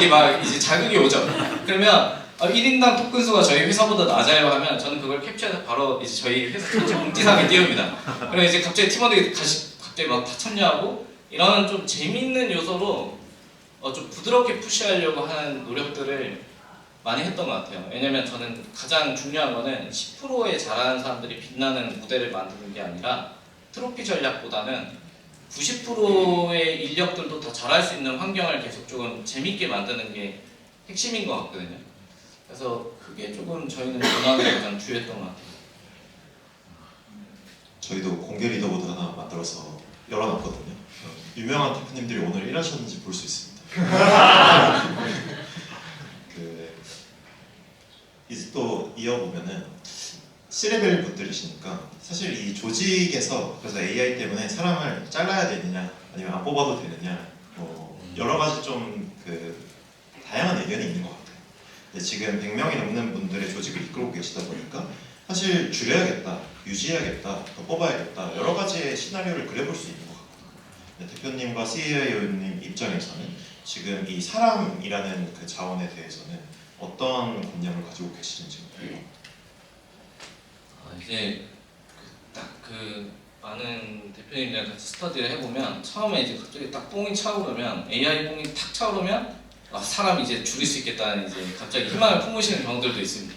이제 자극이 오죠. 그러면 1인당 토큰 수가 저희 회사보다 낮아요 하면 저는 그걸 캡처해서 바로 이제 저희 회사 전체 공지사항에 띄웁니다. 그럼 이제 갑자기 팀원들이 갑자기 막 다 참여하고 이런 좀 재밌는 요소로 좀 부드럽게 푸시하려고 하는 노력들을 많이 했던 것 같아요. 왜냐면 저는 가장 중요한 거는 10%의 잘하는 사람들이 빛나는 무대를 만드는 게 아니라 트로피 전략보다는 90%의 인력들도 더 잘할 수 있는 환경을 계속 조금 재밌게 만드는 게 핵심인 것 같거든요. 그래서 그게 조금 저희는 변화가 가장 주요했던 것 같아요. 저희도 공개 리더보드 하나 만들어서 열어놨거든요. 유명한 대표님들이 오늘 일하셨는지 볼 수 있습니다. 이제 또 이어보면은 C레벨 분들이시니까 사실 이 조직에서 그래서 AI 때문에 사람을 잘라야 되느냐 아니면 안 뽑아도 되느냐 뭐 여러 가지 좀 그 다양한 의견이 있는 것 같아요. 근데 지금 100명이 넘는 분들의 조직을 이끌고 계시다 보니까 사실 줄여야겠다, 유지해야겠다, 더 뽑아야겠다 여러 가지의 시나리오를 그려볼 수 있는 것 같아요. 대표님과 CEO님 입장에서는 지금 이 사람이라는 그 자원에 대해서는 어떤 관념을 가지고 계시는지 궁금해요. 이제 딱 그 많은 대표님들이랑 같이 스터디를 해보면 처음에 이제 갑자기 딱 뽕이 차오르면 AI 뽕이 탁 차오르면 사람 이제 줄일 수 있겠다는 이제 갑자기 희망을 품으시는 경우들도 있습니다.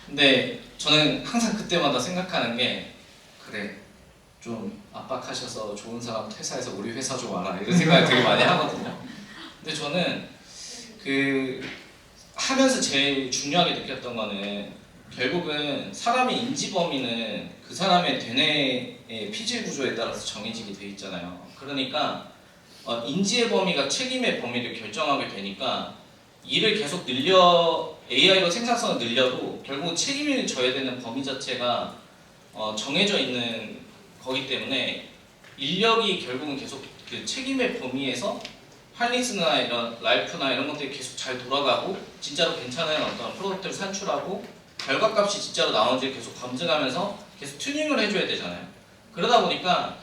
근데 저는 항상 그때마다 생각하는 게 그래 좀 압박하셔서 좋은 사람 퇴사해서 우리 회사 좀 와라 이런 생각을 되게 많이 하거든요. 근데 저는 그 하면서 제일 중요하게 느꼈던 거는 결국은 사람의 인지 범위는 그 사람의 대뇌의 피질 구조에 따라서 정해지게 돼 있잖아요. 그러니까 인지의 범위가 책임의 범위를 결정하게 되니까 일을 계속 AI로 생산성을 늘려도 결국 책임을 져야 되는 범위 자체가 정해져 있는 거기 때문에 인력이 결국은 계속 그 책임의 범위에서 할리스나 이런 라이프나 이런 것들이 계속 잘 돌아가고 진짜로 괜찮은 어떤 프로덕트를 산출하고 결과값이 진짜로 나오는지 계속 검증하면서 계속 튜닝을 해줘야 되잖아요. 그러다 보니까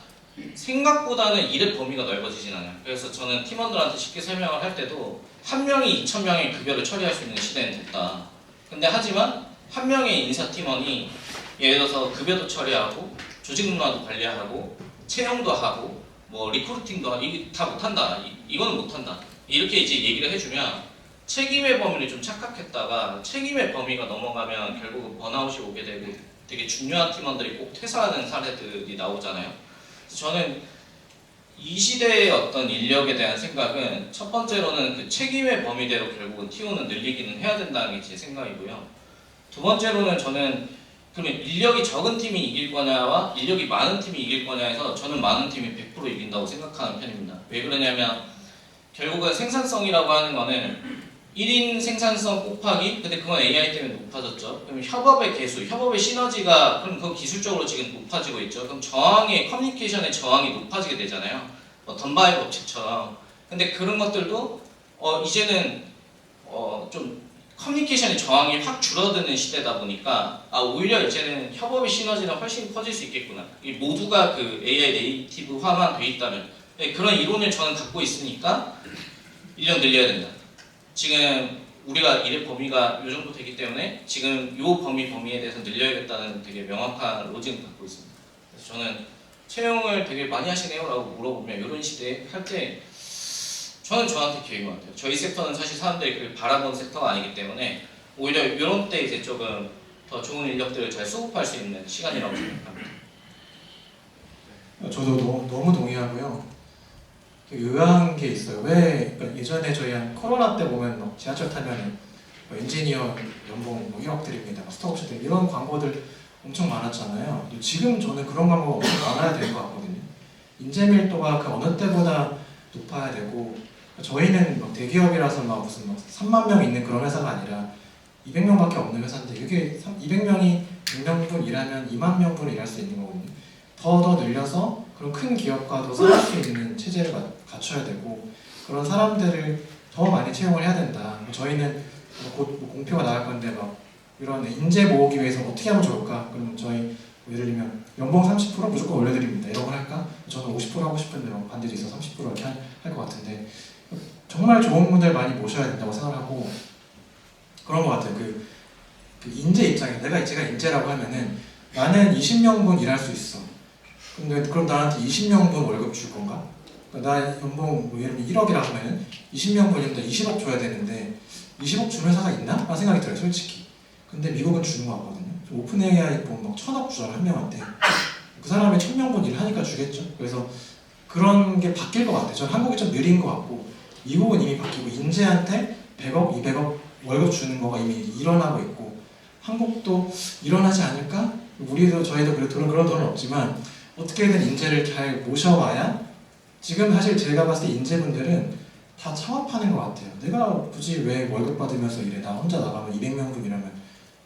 생각보다는 일의 범위가 넓어지진 않아요. 그래서 저는 팀원들한테 쉽게 설명을 할 때도 한 명이 2,000명의 급여를 처리할 수 있는 시대는 됐다. 근데 하지만 한 명의 인사팀원이 예를 들어서 급여도 처리하고 조직 문화도 관리하고 채용도 하고 뭐 리크루팅도 하고 이게 다 못한다. 이거는 못한다. 이렇게 이제 얘기를 해주면 책임의 범위를 좀 착각했다가 책임의 범위가 넘어가면 결국은 번아웃이 오게 되고 되게 중요한 팀원들이 꼭 퇴사하는 사례들이 나오잖아요. 그래서 저는 이 시대의 어떤 인력에 대한 생각은 첫 번째로는 그 책임의 범위대로 결국은 T1은 늘리기는 해야 된다는 게 제 생각이고요. 두 번째로는 저는 그러면 인력이 적은 팀이 이길 거냐와 인력이 많은 팀이 이길 거냐에서 저는 많은 팀이 100% 이긴다고 생각하는 편입니다. 왜 그러냐면 결국은 생산성이라고 하는 거는 1인 생산성 곱하기 근데 그건 AI 때문에 높아졌죠. 그럼 협업의 개수, 협업의 시너지가 그럼 그건 기술적으로 지금 높아지고 있죠. 그럼 저항의 커뮤니케이션의 저항이 높아지게 되잖아요. 뭐 던바이 법칙처럼. 근데 그런 것들도 이제는 좀 커뮤니케이션의 저항이 확 줄어드는 시대다 보니까 오히려 이제는 협업의 시너지는 훨씬 커질 수 있겠구나. 이 모두가 그 AI 네이티브화만 돼 있다면 그런 이론을 저는 갖고 있으니까 인력 늘려야 된다. 지금 우리가 일의 범위가 이 정도 되기 때문에 지금 이 범위에 대해서 늘려야겠다는 되게 명확한 로직을 갖고 있습니다. 그래서 저는 채용을 되게 많이 하시네요 라고 물어보면 이런 시대에 할 때 저는 저한테 기회인 것 같아요. 저희 섹터는 사실 사람들이 그렇게 바라보는 섹터가 아니기 때문에 오히려 이런 때 이제 조금 더 좋은 인력들을 잘 수급할 수 있는 시간이라고 생각합니다. 저도 너무 동의하고요. 되게 의아한 게 있어요. 그러니까 예전에 저희 한 코로나 때 보면 막 지하철 타면 뭐 엔지니어 연봉 뭐 1억 드립니다. 스톡옵션 드립니다. 이런 광고들 엄청 많았잖아요. 지금 저는 그런 광고가 엄청 많아야 될 것 같거든요. 인재 밀도가 그 어느 때보다 높아야 되고 저희는 막 대기업이라서 막 무슨 막 3만 명 있는 그런 회사가 아니라 200명밖에 없는 회사인데 이게 200명이 100명분 일하면 2만 명분 일할 수 있는 거거든요. 더 늘려서 그런 큰 기업과도 싸울 수 있는 체제를 갖춰야 되고 그런 사람들을 더 많이 채용을 해야 된다. 저희는 곧 공표가 나갈 건데 막 이런 인재 모으기 위해서 어떻게 하면 좋을까? 그럼 저희 예를 들면 연봉 30% 무조건 올려드립니다. 이런 걸 할까? 저는 50% 하고 싶은데 반대로 있어 30% 이렇게 할 것 같은데 정말 좋은 분들 많이 모셔야 된다고 생각하고 그런 것 같아요. 그 인재 입장에 제가 인재라고 하면은 나는 20명분 일할 수 있어. 근데 그럼 나한테 20명분 월급 줄 건가? 그러니까 나 연봉 뭐 예를 들면 1억이라고 하면 20명분이면 20억 줘야 되는데 20억 주는 회사가 있나? 라는 생각이 들어요, 솔직히. 근데 미국은 주는 거 같거든요. 오픈 AI 보면 막 1,000억 주잖아, 한 명한테. 그 사람이 1,000명분 일을 하니까 주겠죠. 그래서 그런 게 바뀔 것 같아요. 저는 한국이 좀 느린 것 같고, 미국은 이미 바뀌고 인재한테 100억, 200억 월급 주는 거가 이미 일어나고 있고, 한국도 일어나지 않을까? 우리도 저희도 그런 돈은 없지만 어떻게든 인재를 잘 모셔와야, 지금 사실 제가 봤을 때 인재분들은 다 창업하는 것 같아요. 내가 굳이 왜 월급 받으면서 일해? 나 혼자 나가면 200명분이라면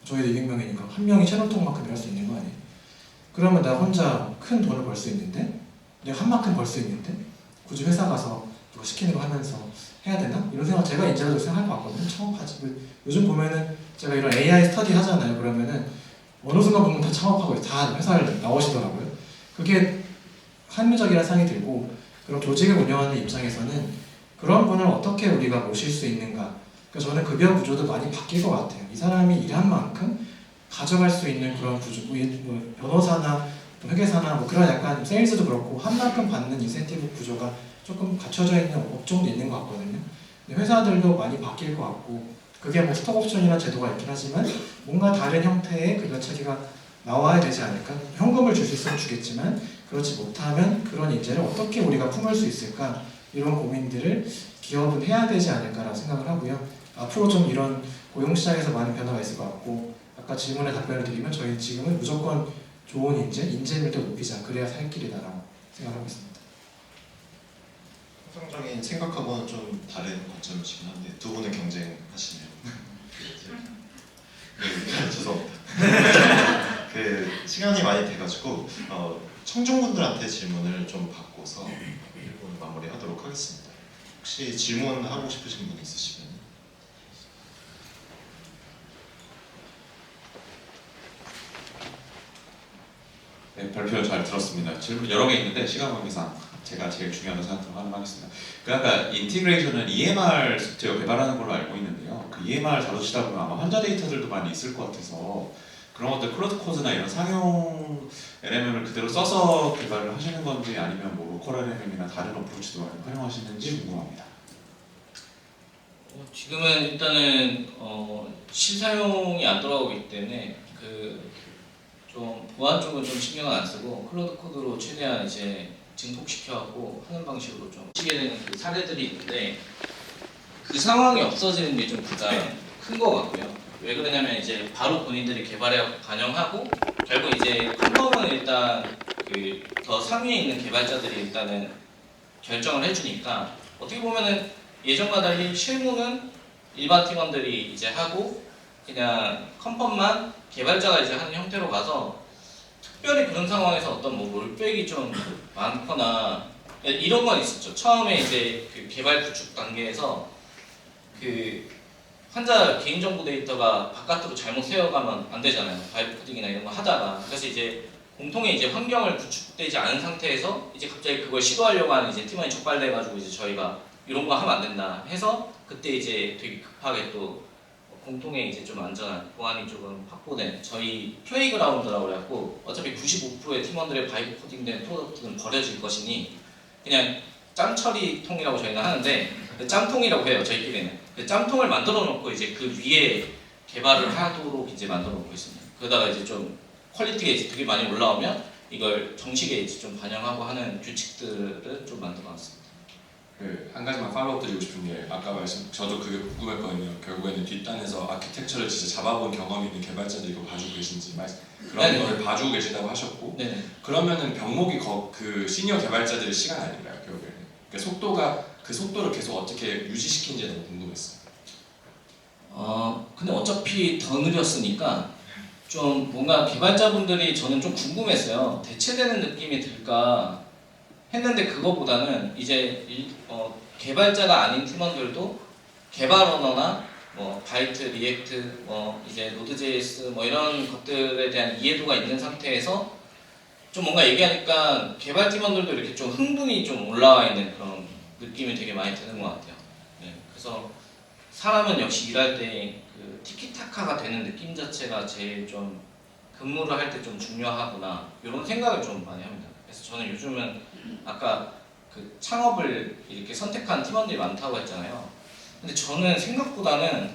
저희도 200명이니까 한 명이 채널통만큼 일할 수 있는 거 아니에요? 그러면 나 혼자 큰 돈을 벌 수 있는데, 내가 한 만큼 벌 수 있는데 굳이 회사 가서 누가 시키는 거 하면서 해야 되나? 이런 생각 제가 인재라도 생각할 것 같거든요. 창업하지. 요즘 보면은 제가 이런 AI 스터디 하잖아요. 그러면은 어느 순간 보면 다 창업하고 다 회사를 나오시더라고요. 그게 합리적이라는 생각이 들고, 그럼 조직을 운영하는 입장에서는 그런 분을 어떻게 우리가 모실 수 있는가. 그러니까 저는 급여 구조도 많이 바뀔 것 같아요. 이 사람이 일한 만큼 가져갈 수 있는 그런 구조, 뭐 변호사나 회계사나 뭐 그런 약간 세일즈도 그렇고 한 만큼 받는 인센티브 구조가 조금 갖춰져 있는 업종도 있는 것 같거든요. 근데 회사들도 많이 바뀔 것 같고, 그게 뭐 스톡옵션이라는 제도가 있긴 하지만 뭔가 다른 형태의 급여 체계가 나와야 되지 않을까? 현금을 줄 수 있으면 주겠지만 그렇지 못하면 그런 인재를 어떻게 우리가 품을 수 있을까? 이런 고민들을 기업은 해야 되지 않을까라는 생각을 하고요. 앞으로 좀 이런 고용시장에서 많은 변화가 있을 것 같고, 아까 질문에 답변을 드리면 저희 지금은 무조건 좋은 인재 밀도 높이자. 그래야 살 길이다라고 생각하고 있습니다. 통상적인 생각하고는 좀 다른 관점이시긴 한데 두 분은 경쟁하시네요. 죄송합니다. 시간이 많이 돼가지고 청중분들한테 질문을 좀 받고서 1분 마무리하도록 하겠습니다. 혹시 질문하고 싶으신 분 있으시면? 네, 발표 잘 들었습니다. 질문 여러 개 있는데 시간 관계상 제가 제일 중요하다고 생각하는 하나 하겠습니다. 그 아까 인티그레이션은 EMR 소프트웨어 개발하는 걸로 알고 있는데요. 그 EMR 다루시다 보면 아마 환자 데이터들도 많이 있을 것 같아서 그런 것들 클로드 코드나 이런 상용 LMM을 그대로 써서 개발을 하시는 건지, 아니면 뭐 로컬 LMM이나 다른 어프로치도 많이 활용하시는지 궁금합니다. 지금은 일단은 실사용이 안 돌아오고 있기 때문에 좀 보안 쪽은 좀 신경을 안 쓰고 클로드 코드로 최대한 이제 증폭시켜갖고 하는 방식으로 좀 하시게 되는 그 사례들이 있는데, 그 상황이 없어지는 게 좀 부담 큰 거 같고요. 왜 그러냐면 이제 바로 본인들이 개발에 반영하고 결국 이제 컨펌은 일단 더 상위에 있는 개발자들이 일단은 결정을 해주니까, 어떻게 보면은 예전과 달리 실무는 일반 팀원들이 이제 하고 그냥 컨펌만 개발자가 이제 하는 형태로 가서, 특별히 그런 상황에서 어떤 뭐 롤백이 좀 많거나 이런 건 있었죠. 처음에 이제 그 개발 구축 단계에서 그 환자 개인정보 데이터가 바깥으로 잘못 새어가면 안 되잖아요. 바이브 코딩이나 이런 거 하다가. 그래서 이제 공통의 이제 환경을 구축되지 않은 상태에서 이제 갑자기 그걸 시도하려고 하는 이제 팀원이 적발돼가지고 이제 저희가 이런 거 하면 안 된다 해서, 그때 이제 되게 급하게 또 공통의 이제 좀 안전한 보안이 조금 확보된 저희 플레이그라운드라고 그래갖고, 어차피 95%의 팀원들의 바이브 코딩된 프로덕트는 버려질 것이니 그냥 짬 처리통이라고 저희는 하는데, 짬통이라고 해요 저희끼리는. 짬통을 만들어 놓고 이제 그 위에 개발을 하도록 이제 만들어 놓고 있습니다. 그러다가 이제 좀 퀄리티가 이제 되게 많이 올라오면 이걸 정식에 이제 좀 반영하고 하는 규칙들을 좀 만들어 놨습니다. 한 가지만 팔로우업 드리고 싶은 게, 아까 저도 그게 궁금했거든요. 결국에는 뒷단에서 아키텍처를 진짜 잡아본 경험이 있는 개발자들이 이거 봐주고 계신지, 그런 네네. 거를 봐주고 계시다고 하셨고, 네. 그러면은 병목이 그 시니어 개발자들의 시간 아닌가요, 결국에는? 그러니까 그 속도를 계속 어떻게 유지시키는지 너무 궁금했어요. 근데 어차피 더 느렸으니까 좀 뭔가 개발자분들이, 저는 좀 궁금했어요. 대체되는 느낌이 들까 했는데, 그거보다는 이제 개발자가 아닌 팀원들도 개발 언어나 뭐 바이트, 리액트, 뭐 이제 노드.js 뭐 이런 것들에 대한 이해도가 있는 상태에서 좀 뭔가 얘기하니까 개발 팀원들도 이렇게 좀 흥분이 좀 올라와 있는 그런 느낌이 되게 많이 드는 것 같아요. 네, 그래서 사람은 역시 일할 때 그 티키타카가 되는 느낌 자체가 제일 좀 근무를 할 때 좀 중요하구나, 이런 생각을 좀 많이 합니다. 그래서 저는 요즘은 아까 그 창업을 이렇게 선택한 팀원들이 많다고 했잖아요. 근데 저는 생각보다는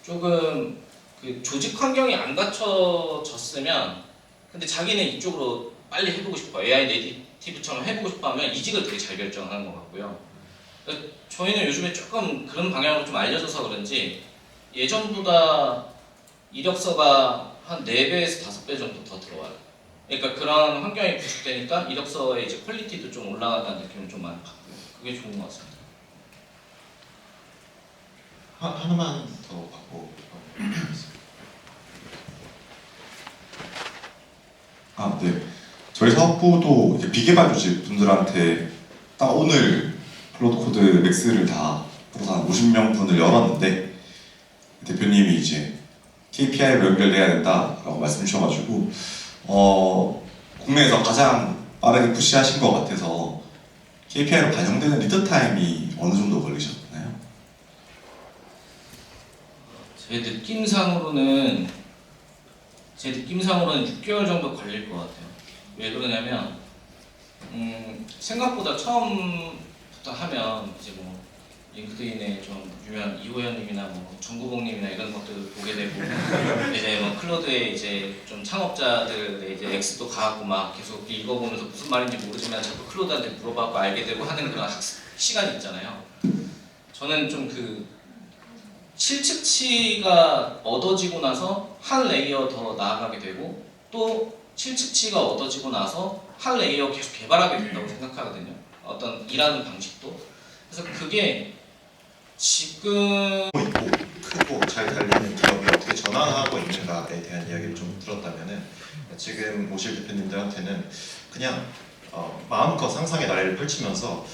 조금 그 조직 환경이 안 갖춰졌으면 근데 자기는 이쪽으로 빨리 해보고 싶어 AI 네이티브처럼 해보고 싶어하면 이직을 되게 잘 결정하는 것 같고요. 저희는 요즘에 조금 그런 방향으로 좀 알려져서 그런지 예전보다 이력서가 한 4배에서 5배 정도 더 들어와요. 그러니까 그런 환경이 구축되니까 이력서의 이제 퀄리티도 좀 올라간다는 느낌을 좀 많이 받고요. 그게 좋은 것 같습니다. 하나만 더 받고 아, 네. 저희 사업부도 이제 비개발 조직 분들한테 딱 오늘 플롯 코드 맥스를 다 한 50명 분을 열었는데 대표님이 이제 KPI로 연결돼야 된다라고 말씀 주셔가지고 국내에서 가장 빠르게 푸시하신 것 같아서 KPI로 반영되는 리드 타임이 어느 정도 걸리셨나요? 제 느낌상으로는 6개월 정도 걸릴 것 같아요. 왜 그러냐면 생각보다 처음부터 하면 이제 뭐 링크드인에 좀 유명한 이호연님이나 뭐 정구봉님이나 이런 것들 보게 되고 이제 뭐 클로드에 이제 좀 창업자들의 이제 엑스도 가고 막 계속 읽어보면서 무슨 말인지 모르지만 자꾸 클로드한테 물어봐서 알게 되고 하는 그런 학습 시간이 있잖아요. 저는 좀 그 실측치가 얻어지고 나서 한 레이어 더 나아가게 되고 또 실측치가 얻어지고 나서 한 레이어 계속 개발하게 된다고 생각하거든요. 어떤 일하는 방식도. 그래서 그게 지금 있고 크고 잘 달리는 기업이 어떻게 전환하고 있는가에 대한 이야기를 좀 들었다면은 지금 모실 대표님들한테는 그냥 마음껏 상상의 나래를 펼치면서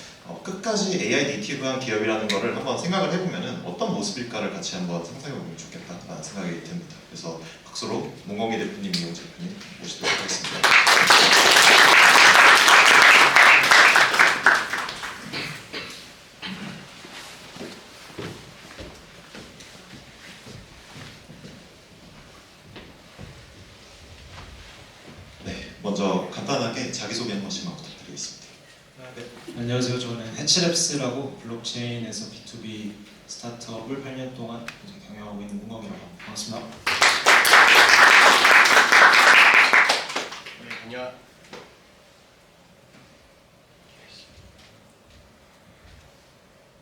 끝까지 AI 네이티브한 기업이라는 거를 한번 생각을 해보면은 어떤 모습일까를 같이 한번 상상해보면 좋겠다라는 생각이 듭니다. 그래서 박수로 문광기 대표님, 이용재 대표님 모시도록 하겠습니다. 네, 먼저 간단하게 자기소개 한 번씩만 부탁드리겠습니다. 네. 안녕하세요. 저는 해치랩스라고 블록체인에서 B2B 스타트업을 8년 동안 이제 경영하고 있는 문광이라고 합니다. 반갑습니다. 안녕.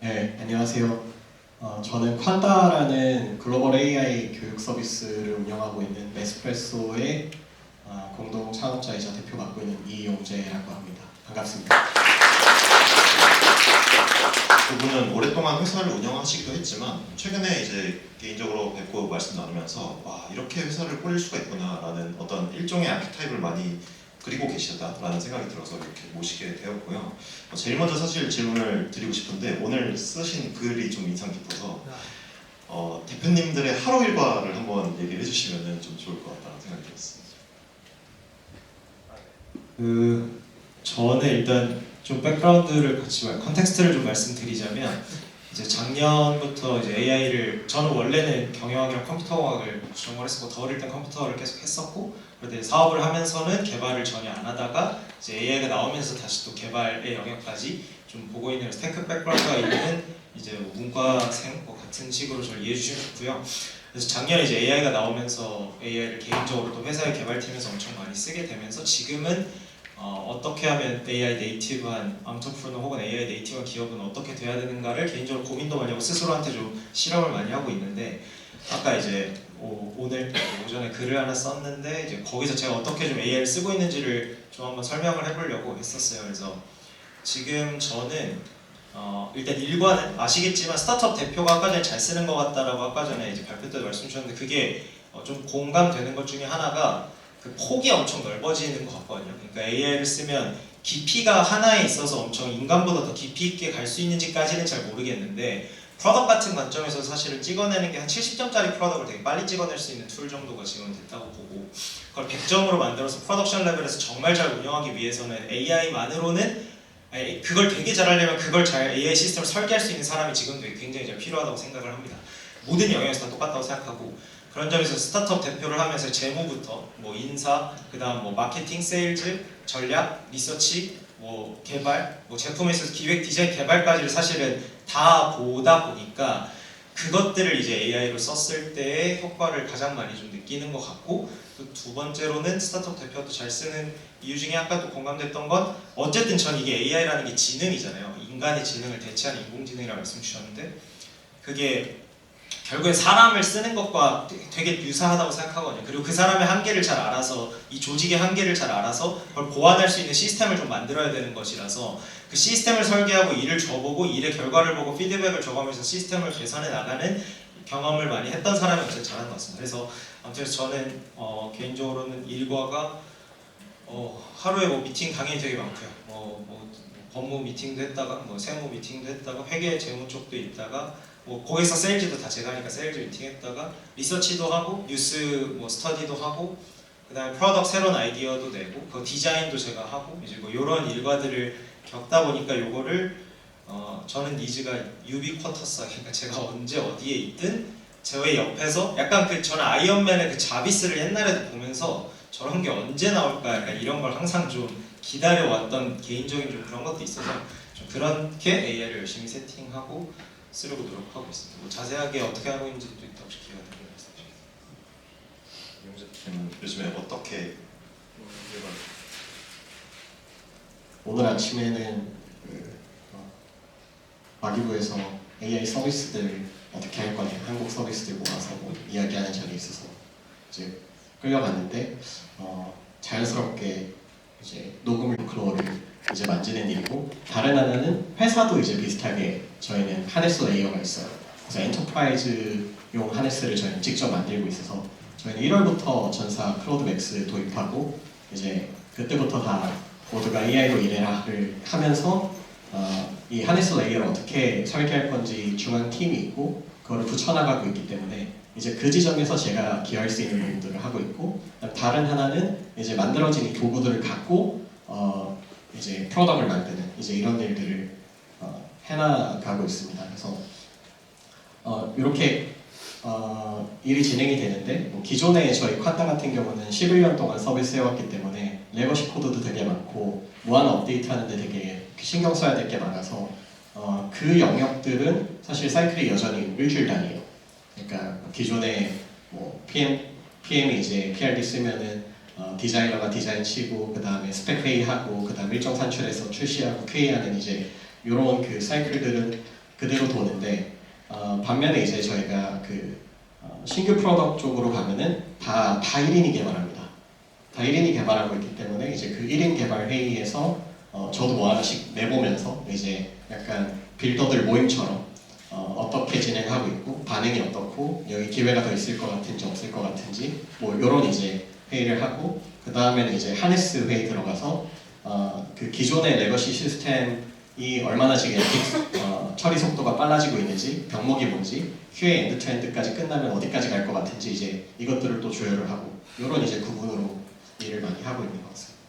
네, 안녕하세요. 저는 퀀다라는 글로벌 AI 교육 서비스를 운영하고 있는 에스프레소의 공동 창업자이자 대표 맡고 있는 이용재라고 합니다. 반갑습니다. 두 분은 오랫동안 회사를 운영하시기도 했지만 최근에 이제 개인적으로 뵙고 말씀 나누면서 와 이렇게 회사를 꾸릴 수가 있구나라는 어떤 일종의 아키타입을 많이 그리고 계시다라는 생각이 들어서 이렇게 모시게 되었고요. 제일 먼저 사실 질문을 드리고 싶은데 오늘 쓰신 글이 좀 인상 깊어서 대표님들의 하루 일과를 한번 얘기해 주시면 좀 좋을 것 같다는 생각이 들었습니다. 저는 일단 좀 백그라운드를 같이 컨텍스트를 좀 말씀드리자면 이제 작년부터 이제 AI를 저는 원래는 경영학이랑 컴퓨터공학을 전공을 했었고 더 어릴 땐 컴퓨터를 계속 했었고 그런데 사업을 하면서는 개발을 전혀 안 하다가 이제 AI가 나오면서 다시 또 개발의 영역까지 좀 보고 있는 테크 백그라운드가 있는 이제 문과생 같은 식으로 저를 이해해 주시면 좋고요. 그래서 작년에 이제 AI가 나오면서 AI를 개인적으로 또 회사의 개발팀에서 엄청 많이 쓰게 되면서 지금은 어떻게 하면 AI 네이티브한 엔터프리너 혹은 AI 네이티브한 기업은 어떻게 돼야 되는가를 개인적으로 고민도 많이 하고 스스로한테 좀 실험을 많이 하고 있는데 아까 이제 오늘 오전에 글을 하나 썼는데 이제 거기서 제가 어떻게 좀 AI를 쓰고 있는지를 좀 한번 설명을 해보려고 했었어요. 그래서 지금 저는 일단 일과는 아시겠지만 스타트업 대표가 아까 전에 잘 쓰는 것 같다라고 아까 전에 이제 발표 때 말씀 주셨는데 그게 좀 공감되는 것 중에 하나가 그 폭이 엄청 넓어지는 것 같거든요. 그러니까 AI를 쓰면 깊이가 하나에 있어서 엄청 인간보다 더 깊이 있게 갈 수 있는지까지는 잘 모르겠는데 프로덕트 같은 관점에서 사실은 찍어내는 게 한 70점짜리 프로덕트를 되게 빨리 찍어낼 수 있는 툴 정도가 지금 됐다고 보고 그걸 100점으로 만들어서 프로덕션 레벨에서 정말 잘 운영하기 위해서는 AI만으로는 그걸 되게 잘하려면 그걸 잘 AI 시스템을 설계할 수 있는 사람이 지금도 굉장히 잘 필요하다고 생각을 합니다. 모든 영역에서 다 똑같다고 생각하고 그런 점에서 스타트업 대표를 하면서 재무부터 뭐 인사, 그다음 뭐 마케팅, 세일즈, 전략, 리서치, 뭐 개발, 뭐 제품에 있어서 기획, 디자인, 개발까지를 사실은 다 보다 보니까 그것들을 이제 AI로 썼을 때의 효과를 가장 많이 좀 느끼는 것 같고, 또 두 번째로는 스타트업 대표도 잘 쓰는 이유 중에 아까도 공감됐던 건 어쨌든 전 이게 AI라는 게 지능이잖아요. 인간의 지능을 대체하는 인공지능이라고 말씀 주셨는데 그게 결국엔 사람을 쓰는 것과 되게 유사하다고 생각하거든요. 그리고 그 사람의 한계를 잘 알아서, 이 조직의 한계를 잘 알아서 그걸 보완할 수 있는 시스템을 좀 만들어야 되는 것이라서 그 시스템을 설계하고 일을 줘보고 일의 결과를 보고 피드백을 줘가면서 시스템을 개선해 나가는 경험을 많이 했던 사람이 어쨌든 잘하는 것 같습니다. 그래서 아무튼 저는 개인적으로는 일과가 하루에 뭐 미팅 당연히 되게 많고요. 뭐 법무 미팅도 했다가 뭐 세무 미팅도 했다가 회계 재무 쪽도 있다가 뭐 거기서 세일즈도 다 제가 하니까 세일즈 미팅 했다가 리서치도 하고 뉴스 뭐 스터디도 하고 그다음에 프로덕트 새로운 아이디어도 내고 그 디자인도 제가 하고 이제 뭐 이런 일과들을 겪다 보니까 요거를 저는 니즈가 유비쿼터스, 그러니까 제가 언제 어디에 있든 저의 옆에서 약간 저는 아이언맨의 그 자비스를 옛날에도 보면서 저런 게 언제 나올까 약간 이런 걸 항상 좀 기다려왔던 개인적인 좀 그런 것도 있어서 좀 그렇게 AI를 열심히 세팅하고 쓰려고 노력하고 있습니다. 뭐 자세하게 어떻게 하고 있는지도 이따 혹시 기회가 되면 말씀드리겠습니다. 요즘에 어떻게 오늘 아침에는 마기부에서 AI 서비스들 어떻게 할 거냐, 한국 서비스들 모아서 뭐 이야기하는 자리에 있어서 이제 끌려갔는데 자연스럽게 이제 녹음 워크로를 이제 만지는 일이고, 다른 하나는 회사도 이제 비슷하게 저희는 하네스 레이어가 있어요. 그래서 엔터프라이즈용 하네스를 저희는 직접 만들고 있어서 저희는 1월부터 전사 클로드 맥스 도입하고 이제 그때부터 다 모두가 AI로 일해라를 하면서 이 하네스 레이어를 어떻게 설계할 건지 중앙 팀이 있고 그거를 붙여나가고 있기 때문에 이제 그 지점에서 제가 기여할 수 있는 부분들을 하고 있고, 다른 하나는 이제 만들어진 이 도구들을 갖고 이제 프로덕트를 만드는 이제 이런 일들을 해나가고 있습니다. 그래서 이렇게 일이 진행이 되는데 뭐 기존에 저희 쿼타 같은 경우는 11년 동안 서비스 해왔기 때문에 레거시 코드도 되게 많고 무한 업데이트 하는데 되게 신경 써야 될 게 많아서 그 영역들은 사실 사이클이 여전히 일주일 단위예요. 그러니까 기존에 뭐 PM이 이제 PRD 쓰면은 디자이너가 디자인 치고 그 다음에 스펙 회의하고 그 다음 일정 산출해서 출시하고 QA하는 이제 이런 그 사이클들은 그대로 도는데 반면에 이제 저희가 신규 프로덕트 쪽으로 가면은 다 1인이 개발합니다. 다 1인이 개발하고 있기 때문에 이제 그 1인 개발 회의에서 저도 뭐 하나씩 내보면서 이제 약간 빌더들 모임처럼 어떻게 진행하고 있고 반응이 어떻고 여기 기회가 더 있을 것 같은지 없을 것 같은지 뭐 이런 이제 회의를 하고, 그 다음에는 이제 하네스 회의 들어가서 그 기존의 레거시 시스템이 얼마나 지금 처리 속도가 빨라지고 있는지, 병목이 뭔지, QA 엔드 투 엔드까지 끝나면 어디까지 갈 것 같은지 이제 이것들을 또 조율을 하고 이런 이제 구분으로 일을 많이 하고 있는 것 같습니다.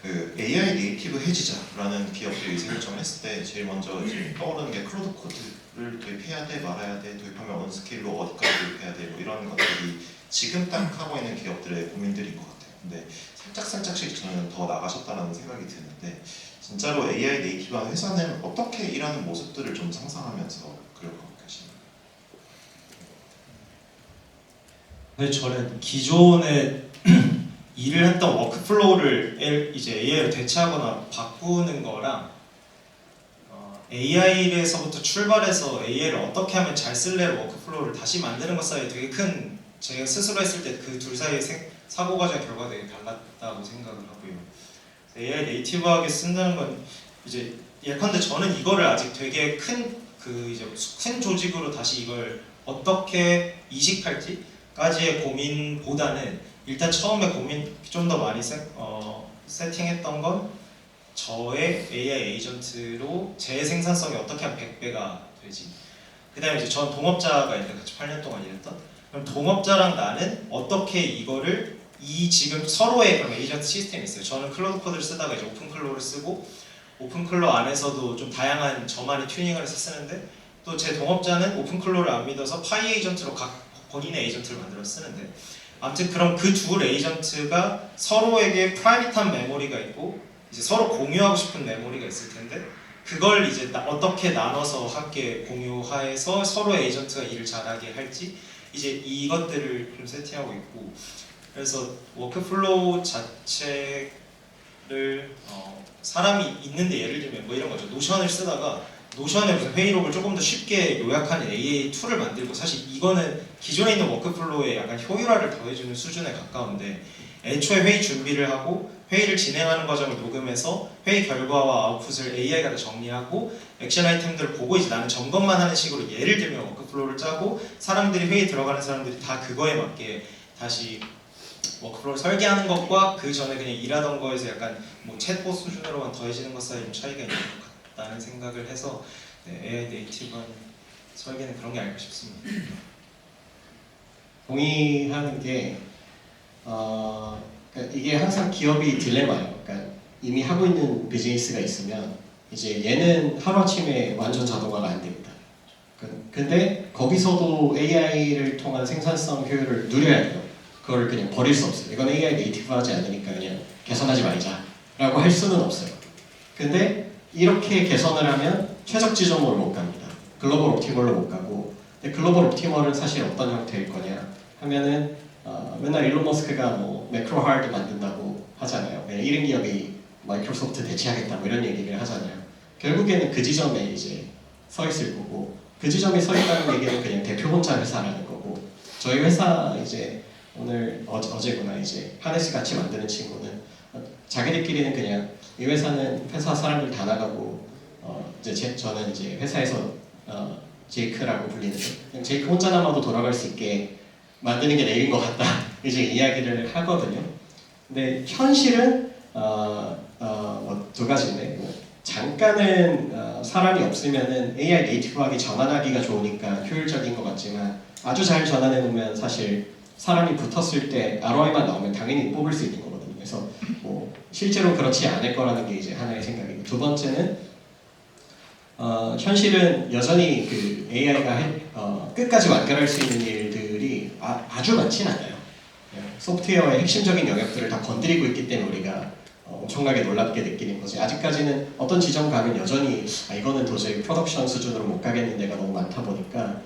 그 AI 네이티브 해지자라는 기업들이 의사결정을 했을 때 제일 먼저 이제 떠오르는 게 클로드 코드를 도입해야 돼 말아야 돼, 도입하면 어느 스케일로 어디까지 도입해야 돼, 뭐 이런 것들이 지금 딱 하고 있는 기업들의 고민들인 것 같아요. 근데 살짝씩 저는 더 나가셨다는 생각이 드는데 진짜로 AI 네이티브한 회사는 어떻게 일하는 모습들을 좀 상상하면서 그려가고 계신가요? 근데 저는 기존에 일을 했던 워크플로우를 이제 AI로 대체하거나 바꾸는 거랑 AI에서부터 출발해서 AI를 어떻게 하면 잘 쓸래 워크플로우를 다시 만드는 것 사이에 되게 큰, 제가 스스로 했을 때 그 둘 사이의 사고 과정 결과가 되게 달랐다고 생각을 하고요. AI 네이티브하게 쓴다는 건 이제 예컨대 저는 이거를 아직 되게 큰 조직으로 다시 이걸 어떻게 이식할지까지의 고민보다는 일단 처음에 고민 좀 더 많이 세팅했던 건 저의 AI 에이전트로 제 생산성이 어떻게 하면 100배가 되지. 그 다음에 이제 전 동업자가 있는데 같이 8년 동안 일했던, 그럼 동업자랑 나는 어떻게 이거를 지금 서로의 그런 에이전트 시스템이 있어요. 저는 클로드 코드를 쓰다가 이제 오픈클로를 쓰고 오픈클로 안에서도 좀 다양한 저만의 튜닝을 해서 쓰는데, 또 제 동업자는 오픈클로를 안 믿어서 파이 에이전트로 본인의 에이전트를 만들어 쓰는데, 아무튼 그럼 그 두 에이전트가 서로에게 프라이빗한 메모리가 있고 이제 서로 공유하고 싶은 메모리가 있을 텐데 그걸 이제 어떻게 나눠서 함께 공유해서 서로의 에이전트가 일을 잘하게 할지 이제 이것들을 좀 세팅하고 있고 그래서 워크플로우 자체를 사람이 있는데 예를 들면 뭐 이런 거죠. 노션을 쓰다가 노션의 무슨 회의록을 조금 더 쉽게 요약하는 AA 툴을 만들고 사실 이거는 기존에 있는 워크플로우에 약간 효율화를 더해주는 수준에 가까운데 애초에 회의 준비를 하고 회의를 진행하는 과정을 녹음해서 회의 결과와 아웃풋을 AI가 다 정리하고 액션 아이템들을 보고 이제 나는 점검만 하는 식으로 예를 들면 워크플로우를 짜고 사람들이 회의 들어가는 사람들이 다 그거에 맞게 다시 워크플로우를 설계하는 것과 그 전에 그냥 일하던 거에서 약간 뭐 챗봇 수준으로만 더해지는 것 사이 좀 차이가 있는 것 같다는 생각을 해서 네, AI 네이티브한 설계는 그런 게 아닐까 싶습니다. 동의하는 게 그러니까 이게 항상 기업이 딜레마예요. 그러니까 이미 하고 있는 비즈니스가 있으면 이제 얘는 하루아침에 완전 자동화가 안 됩니다. 근데 거기서도 AI를 통한 생산성 효율을 누려야 돼요. 그걸 그냥 버릴 수 없어요. 이건 AI 네이티브하지 않으니까 그냥 개선하지 말자라고 할 수는 없어요. 근데 이렇게 개선을 하면 최적 지점으로 못 갑니다. 글로벌 옵티멀로 못 가고 근데 글로벌 옵티멀은 사실 어떤 형태일 거냐 하면은 맨날 일론 머스크가 뭐 매크로 하드 만든다고 하잖아요. 1인 기업이 마이크로소프트 대체하겠다 뭐 이런 얘기를 하잖아요. 결국에는 그 지점에 이제 서 있을 거고 그 지점에 서 있다는 얘기는 그냥 대표 혼자 회사라는 거고 저희 회사 이제 오늘 어제구나 이제 하네스 같이 만드는 친구는 자기들끼리는 그냥 이 회사는 회사 사람들 다 나가고 이제 저는 이제 회사에서 제이크라고 불리는데 그냥 제이크 혼자 남아도 돌아갈 수 있게 만드는 게 내일인 것 같다 이제 이야기를 하거든요. 근데 현실은 두 가지인데 잠깐은 사람이 없으면은 AI 네이티브하게 전환하기가 좋으니까 효율적인 것 같지만 아주 잘 전환해 놓으면 사실 사람이 붙었을 때 ROI만 나오면 당연히 뽑을 수 있는 거거든요. 그래서 뭐 실제로 그렇지 않을 거라는 게 이제 하나의 생각이고 두 번째는 현실은 여전히 그 AI가 끝까지 완결할 수 있는 일들이 아주 많진 않아요. 소프트웨어의 핵심적인 영역들을 다 건드리고 있기 때문에 우리가 엄청나게 놀랍게 느끼는 거지. 아직까지는 어떤 지점 가면 여전히 이거는 도저히 프로덕션 수준으로 못 가겠는 데가 너무 많다 보니까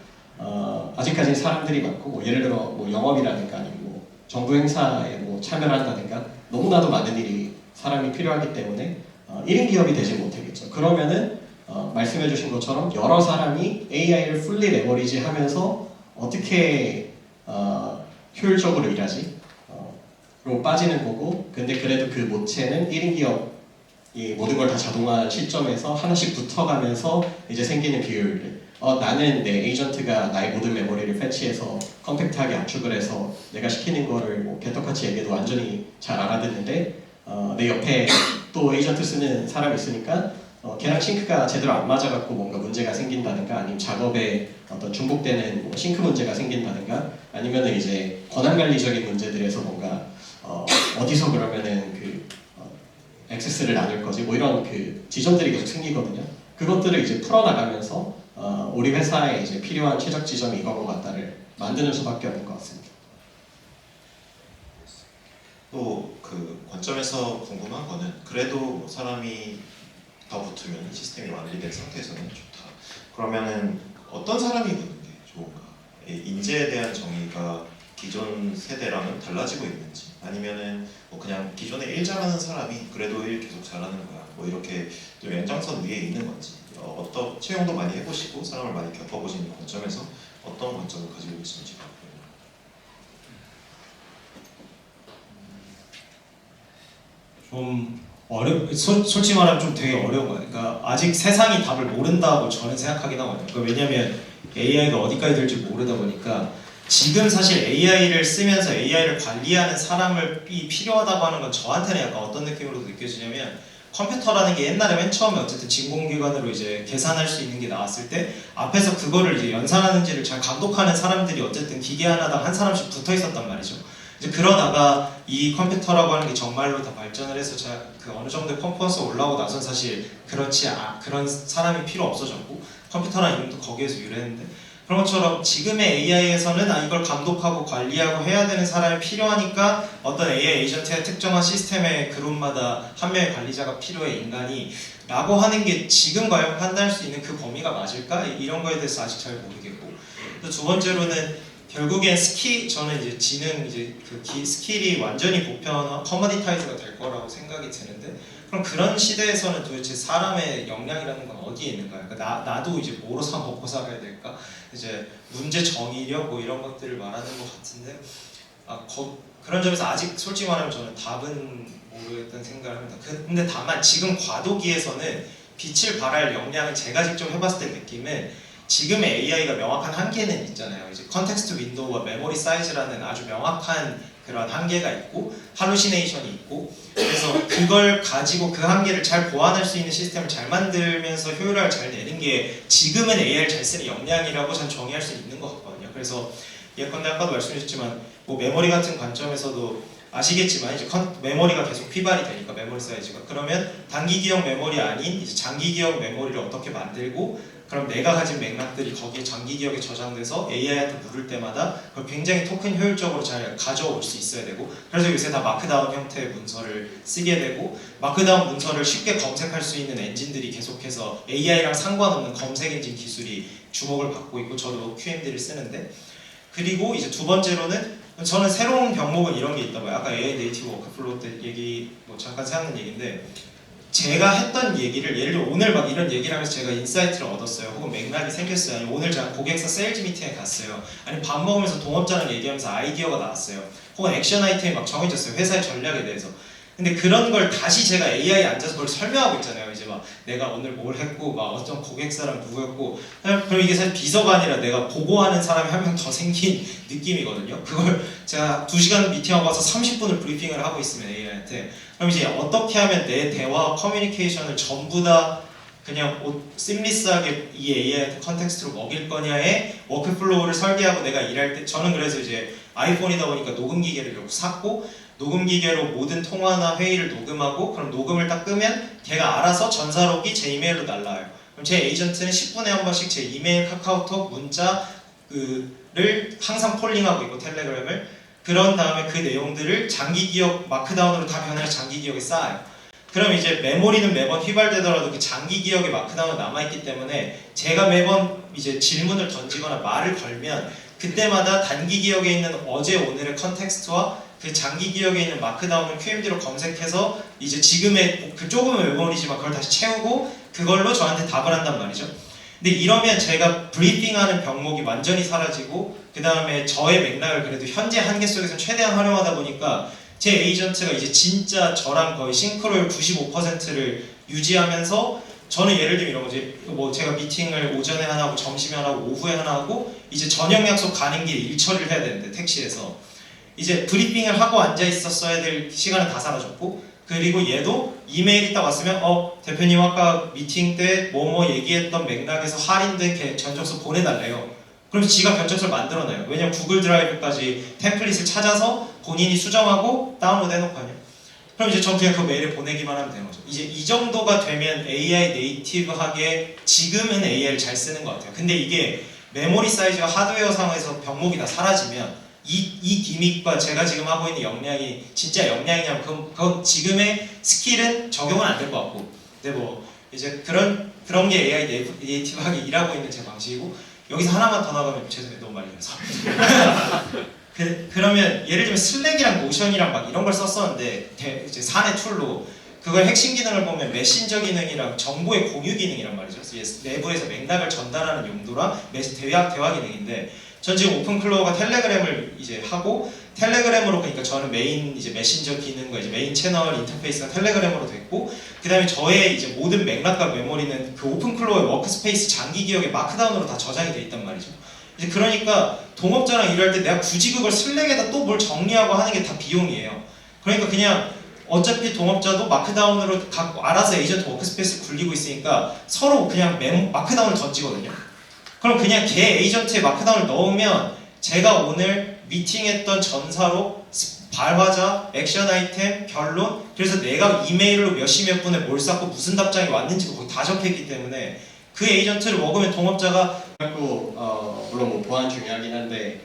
아직까지는 사람들이 많고 뭐 예를 들어 뭐 영업이라든가 아니면 뭐 정부 행사에 뭐 참여를 한다든가 너무나도 많은 일이 사람이 필요하기 때문에 1인 기업이 되지 못하겠죠. 그러면은 말씀해주신 것처럼 여러 사람이 AI를 풀리 레버리지 하면서 어떻게 효율적으로 일하지? 로 빠지는 거고 근데 그래도 그 모체는 1인 기업이 모든 걸 다 자동화 시점에서 하나씩 붙어가면서 이제 생기는 비율들 나는 내 에이전트가 나의 모든 메모리를 패치해서 컴팩트하게 압축을 해서 내가 시키는 거를 뭐 개떡같이 얘기해도 완전히 잘 알아듣는데 내 옆에 또 에이전트 쓰는 사람이 있으니까 걔랑 싱크가 제대로 안 맞아갖고 뭔가 문제가 생긴다든가 아니면 작업에 어떤 중복되는 뭐 싱크 문제가 생긴다든가 아니면은 이제 권한관리적인 문제들에서 뭔가 어디서 그러면은 그 액세스를 나눌 거지 뭐 이런 그 지점들이 계속 생기거든요. 그것들을 이제 풀어나가면서 우리 회사에 이제 필요한 최적 지점이 이건 것 같다를 만드는 수밖에 없는 것 같습니다. 또 그 관점에서 궁금한 거는 그래도 사람이 더 붙으면 시스템이 완리된 상태에서는 좋다. 그러면은 어떤 사람이 붙는 게 좋은가? 인재에 대한 정의가 기존 세대랑은 달라지고 있는지 아니면은 뭐 그냥 기존에 일 잘하는 사람이 그래도 일 계속 잘하는 거야 뭐 이렇게 좀 연장선 위에 있는 건지 어떤 채용도 많이 해보시고 사람을 많이 겪어보신 관점에서 어떤 관점을 가지고 계신지 좀 솔직히 말하면 좀 되게 어려운 거예요. 그러니까 아직 세상이 답을 모른다고 저는 생각하긴 하거든요. 그러니까 왜냐하면 AI가 어디까지 될지 모르다 보니까 지금 사실 AI를 쓰면서 AI를 관리하는 사람이 필요하다고 하는 건 저한테는 약간 어떤 느낌으로 느껴지냐면 컴퓨터라는 게 옛날에 맨 처음에 어쨌든 진공기관으로 이제 계산할 수 있는 게 나왔을 때 앞에서 그거를 이제 연산하는지를 잘 감독하는 사람들이 어쨌든 기계 하나당 한 사람씩 붙어 있었단 말이죠. 이제 그러다가 이 컴퓨터라고 하는 게 정말로 다 발전을 해서 그 어느 정도의 퍼포먼스가 올라오고 나선 사실 그런 사람이 필요 없어졌고 컴퓨터라는 이름도 거기에서 유래했는데 그런 것처럼 지금의 AI에서는 이걸 감독하고 관리하고 해야 되는 사람이 필요하니까 어떤 AI 에이전트의 특정한 시스템의 그룹마다 한 명의 관리자가 필요해 인간이 라고 하는 게 지금 과연 판단할 수 있는 그 범위가 맞을까? 이런 거에 대해서 아직 잘 모르겠고 또 두 번째로는 결국엔 저는 이제 지능 이제 스킬이 완전히 보편 커머디타이즈가 될 거라고 생각이 드는데 그럼 그런 시대에서는 도대체 사람의 역량이라는 건 어디에 있는가요? 그러니까 나도 이제 뭐로 먹고 살아야 될까? 이제 문제 정의력 뭐 이런 것들을 말하는 것 같은데 그런 점에서 아직 솔직히 말하면 저는 답은 모르겠다는 생각을 합니다. 근데 다만 지금 과도기에서는 빛을 발할 역량을 제가 직접 해봤을 때 느낌은 지금의 AI가 명확한 한계는 있잖아요. 이제 컨텍스트 윈도우와 메모리 사이즈라는 아주 명확한 그런 한계가 있고 할루시네이션이 있고 그래서 그걸 가지고 그 한계를 잘 보완할 수 있는 시스템을 잘 만들면서 효율화를 잘 내는 게 지금은 AI를 잘 쓰는 역량이라고 전 정의할 수 있는 것 같거든요. 그래서 예컨대 아까도 말씀드렸지만 뭐 메모리 같은 관점에서도 아시겠지만 이제 메모리가 계속 휘발이 되니까 메모리 사이즈가 그러면 단기 기억 메모리 아닌 이제 장기 기억 메모리를 어떻게 만들고 그럼 내가 가진 맥락들이 거기에 장기 기억에 저장돼서 AI한테 물을 때마다 그걸 굉장히 토큰 효율적으로 잘 가져올 수 있어야 되고 그래서 요새 다 마크다운 형태의 문서를 쓰게 되고 마크다운 문서를 쉽게 검색할 수 있는 엔진들이 계속해서 AI랑 상관없는 검색 엔진 기술이 주목을 받고 있고 저도 QMD를 쓰는데 그리고 이제 두 번째로는 저는 새로운 병목은 이런 게 있다 봐요. 아까 AI 네이티브 워크플로우 때 얘기 뭐 잠깐 생각난 얘기인데 제가 했던 얘기를 예를 들어 오늘 막 이런 얘기를 하면서 제가 인사이트를 얻었어요. 혹은 맥락이 생겼어요. 아니면 오늘 제가 고객사 세일즈 미팅에 갔어요. 아니면 밥 먹으면서 동업자랑 얘기하면서 아이디어가 나왔어요. 혹은 액션 아이템이 막 정해졌어요. 회사의 전략에 대해서. 근데 그런 걸 다시 제가 AI에 앉아서 그걸 설명하고 있잖아요. 이제 막 내가 오늘 뭘 했고 막 어떤 고객사랑 누구였고 그럼 이게 사실 비서가 아니라 내가 보고하는 사람이 한 명 더 생긴 느낌이거든요. 그걸 제가 2시간 미팅하고 와서 30분을 브리핑을 하고 있으면 AI한테 그럼 이제 어떻게 하면 내 대화 커뮤니케이션을 전부 다 그냥 심리스하게 이 AI한테 컨텍스트로 먹일 거냐에 워크플로우를 설계하고 내가 일할 때 저는 그래서 이제 아이폰이다 보니까 녹음 기계를 샀고 녹음 기계로 모든 통화나 회의를 녹음하고 그럼 녹음을 딱 끄면 걔가 알아서 전사록이 제 이메일로 날라와요. 그럼 제 에이전트는 10분에 한 번씩 제 이메일, 카카오톡, 문자를 항상 폴링하고 있고 텔레그램을 그런 다음에 그 내용들을 장기 기억 마크다운으로 다 변해서 장기 기억에 쌓아요. 그럼 이제 메모리는 매번 휘발되더라도 그 장기 기억에 마크다운이 남아있기 때문에 제가 매번 이제 질문을 던지거나 말을 걸면 그때마다 단기 기억에 있는 어제 오늘의 컨텍스트와 그 장기 기억에 있는 마크다운을 QMD로 검색해서 이제 지금의 그 조금의 메모리지만 그걸 다시 채우고 그걸로 저한테 답을 한단 말이죠. 근데 이러면 제가 브리핑하는 병목이 완전히 사라지고 그 다음에 저의 맥락을 그래도 현재 한계 속에서 최대한 활용하다 보니까 제 에이전트가 이제 진짜 저랑 거의 싱크로율 95%를 유지하면서 저는 예를 들면 이런 거지 뭐 제가 미팅을 오전에 하나 하고 점심에 하나 하고 오후에 하나 하고 이제 저녁 약속 가는 길에 일 처리를 해야 되는데 택시에서 이제 브리핑을 하고 앉아 있었어야 될 시간은 다 사라졌고 그리고 얘도 이메일이 딱 왔으면 대표님 아까 미팅 때 뭐뭐 얘기했던 맥락에서 할인된 견적서 보내달래요. 그럼 지가 견적서를 만들어놔요. 왜냐면 구글 드라이브까지 템플릿을 찾아서 본인이 수정하고 다운로드 해놓고 하냐. 그럼 이제 전 그냥 그 메일을 보내기만 하면 되는 거죠. 이제 이 정도가 되면 AI 네이티브하게 지금은 AI를 잘 쓰는 것 같아요. 근데 이게 메모리 사이즈가 하드웨어 상에서 병목이 다 사라지면 이 기믹과 제가 지금 하고 있는 역량이 진짜 역량이냐면 그건 지금의 스킬은 적용은 안 될 것 같고 근데 뭐 이제 그런 게 AI 네이티브하게 일하고 있는 제 방식이고 여기서 하나만 더 나가면 죄송해요 너무 많이 해서 그러면 예를 들면 슬랙이랑 노션이랑 막 이런 걸 썼었는데 이제 사내 툴로 그걸 핵심 기능을 보면 메신저 기능이랑 정보의 공유 기능이란 말이죠. 내부에서 맥락을 전달하는 용도랑 대화 기능인데 전 지금 오픈클로어가 텔레그램을 이제 하고 텔레그램으로 그러니까 저는 메인 이제 메신저 기능과 이제 메인 채널 인터페이스가 텔레그램으로 됐고 그다음에 저의 이제 모든 맥락과 메모리는 그 오픈클로어의 워크스페이스 장기 기억에 마크다운으로 다 저장이 돼 있단 말이죠. 이제 그러니까 동업자랑 일할 때 내가 굳이 그걸 슬랙에다 또 뭘 정리하고 하는 게 다 비용이에요. 그러니까 그냥 어차피 동업자도 마크다운으로 갖고 알아서 에이전트 워크스페이스 굴리고 있으니까 서로 그냥 마크다운을 던지거든요. 그럼 그냥 걔 에이전트에 마크다운을 넣으면 제가 오늘 미팅했던 전사로 발화자, 액션 아이템, 결론 그래서 내가 이메일로 몇 시 몇 분에 뭘 쌌고 무슨 답장이 왔는지도 거기 다 적혀있기 때문에 그 에이전트를 먹으면 동업자가 그리고 물론 무한 중요하긴 한데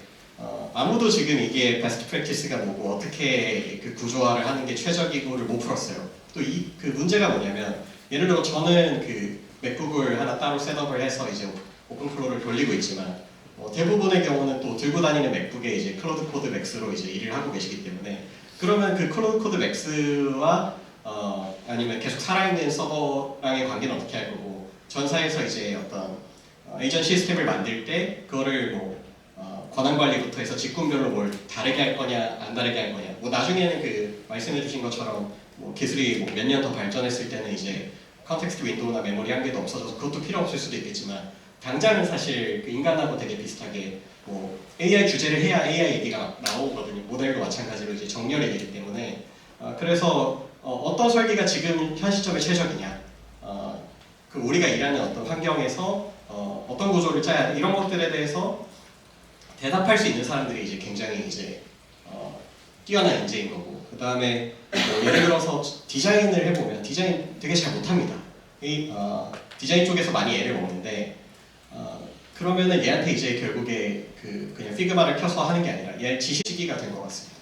아무도 지금 이게 베스트 프랙티스가 뭐고 어떻게 그 구조화를 하는 게 최적이고를 못 풀었어요. 또 그 문제가 뭐냐면 예를 들어 저는 그 맥북을 하나 따로 셋업을 해서 이제 오픈플로우를 돌리고 있지만 대부분의 경우는 또 들고 다니는 맥북에 이제 클로드 코드 맥스로 이제 일을 하고 계시기 때문에 그러면 그 클로드 코드 맥스와 아니면 계속 살아있는 서버랑의 관계는 어떻게 할 거고 전사에서 이제 어떤 에이전 시스템을 만들 때 그거를 뭐 권한 관리부터 해서 직군별로 뭘 다르게 할 거냐 안 다르게 할 거냐 뭐 나중에는 그 말씀해주신 것처럼 뭐 기술이 뭐 몇 년 더 발전했을 때는 이제 컨텍스트 윈도우나 메모리 한계도 없어져서 그것도 필요 없을 수도 있겠지만 당장은 사실 그 인간하고 되게 비슷하게 뭐 AI 규제를 해야 AI 얘기가 나오거든요. 모델도 마찬가지로 이제 정렬이 되기 때문에 그래서 어떤 설계가 지금 현 시점에 최적이냐 그 우리가 일하는 어떤 환경에서 어떤 구조를 짜야 돼 이런 것들에 대해서 대답할 수 있는 사람들이 이제 굉장히 이제 뛰어난 인재인 거고 그 다음에 뭐 예를 들어서 디자인을 해보면 디자인 되게 잘 못합니다. 디자인 쪽에서 많이 애를 먹는데 그러면은 얘한테 이제 결국에 그냥 피그마를 켜서 하는 게 아니라 얘 지식이가 된 것 같습니다.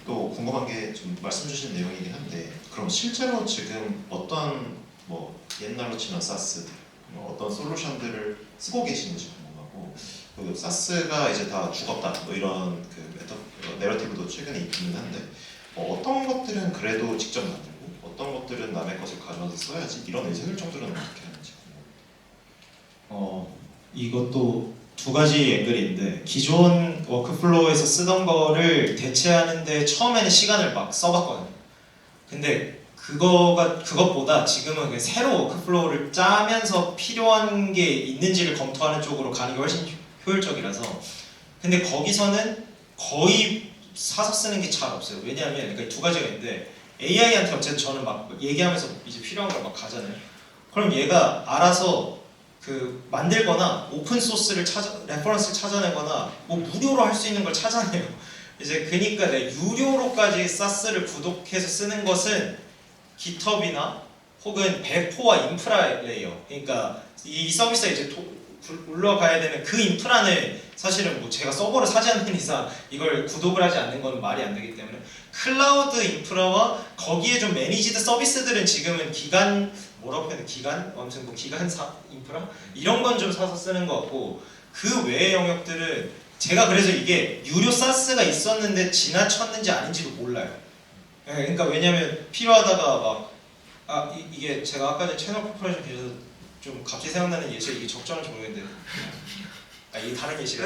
또 궁금한 게 좀 말씀 주신 내용이긴 한데 그럼 실제로 지금 어떤 뭐 옛날로 치면 사스 어떤 솔루션들을 쓰고 계시는지 궁금하고 그 사스가 이제 다 죽었다 뭐 이런 그 내러티브도 최근에 있기는 한데 어떤 것들은 그래도 직접 만들고 어떤 것들은 남의 것을 가져와서 써야지 이런 의사결정들은 어떻게 하는지 이것도 두 가지 앵글인데 기존 워크플로우에서 쓰던 거를 대체하는데 처음에는 시간을 막 써봤거든요. 근데 그것보다 지금은 그냥 새로 워크플로우를 짜면서 필요한 게 있는지를 검토하는 쪽으로 가는 게 훨씬 효율적이라서 근데 거기서는 거의 사서 쓰는 게 잘 없어요. 왜냐하면 그러니까 두 가지가 있는데 AI한테 어쨌든 저는 막 얘기하면서 이제 필요한 걸 막 가잖아요. 그럼 얘가 알아서 그 만들거나 오픈 소스를 레퍼런스를 찾아내거나 뭐 무료로 할 수 있는 걸 찾아내요. 이제 그니까 내 유료로까지 사스를 구독해서 쓰는 것은 GitHub이나 혹은 배포와 인프라 레이어. 그러니까 이 서비스가 이제 올라가야 되는 그 인프라는 사실은 뭐 제가 서버를 사지 않는 이상 이걸 구독을 하지 않는 건 말이 안 되기 때문에 클라우드 인프라와 거기에 좀 매니지드 서비스들은 지금은 뭐라고 해야 돼? 아무튼 뭐 기간사 인프라? 이런 건 좀 사서 쓰는 것 같고 그 외의 영역들은 제가 그래서 이게 유료 사스가 있었는데 지나쳤는지 아닌지도 몰라요. 그러니까 왜냐면 필요하다가 막 이게 제가 아까 전에 채널 코퍼레이션 계셔서 좀 갑자기 생각나는 예시 이게 적절한지 모르겠는데 이게 다른 예시가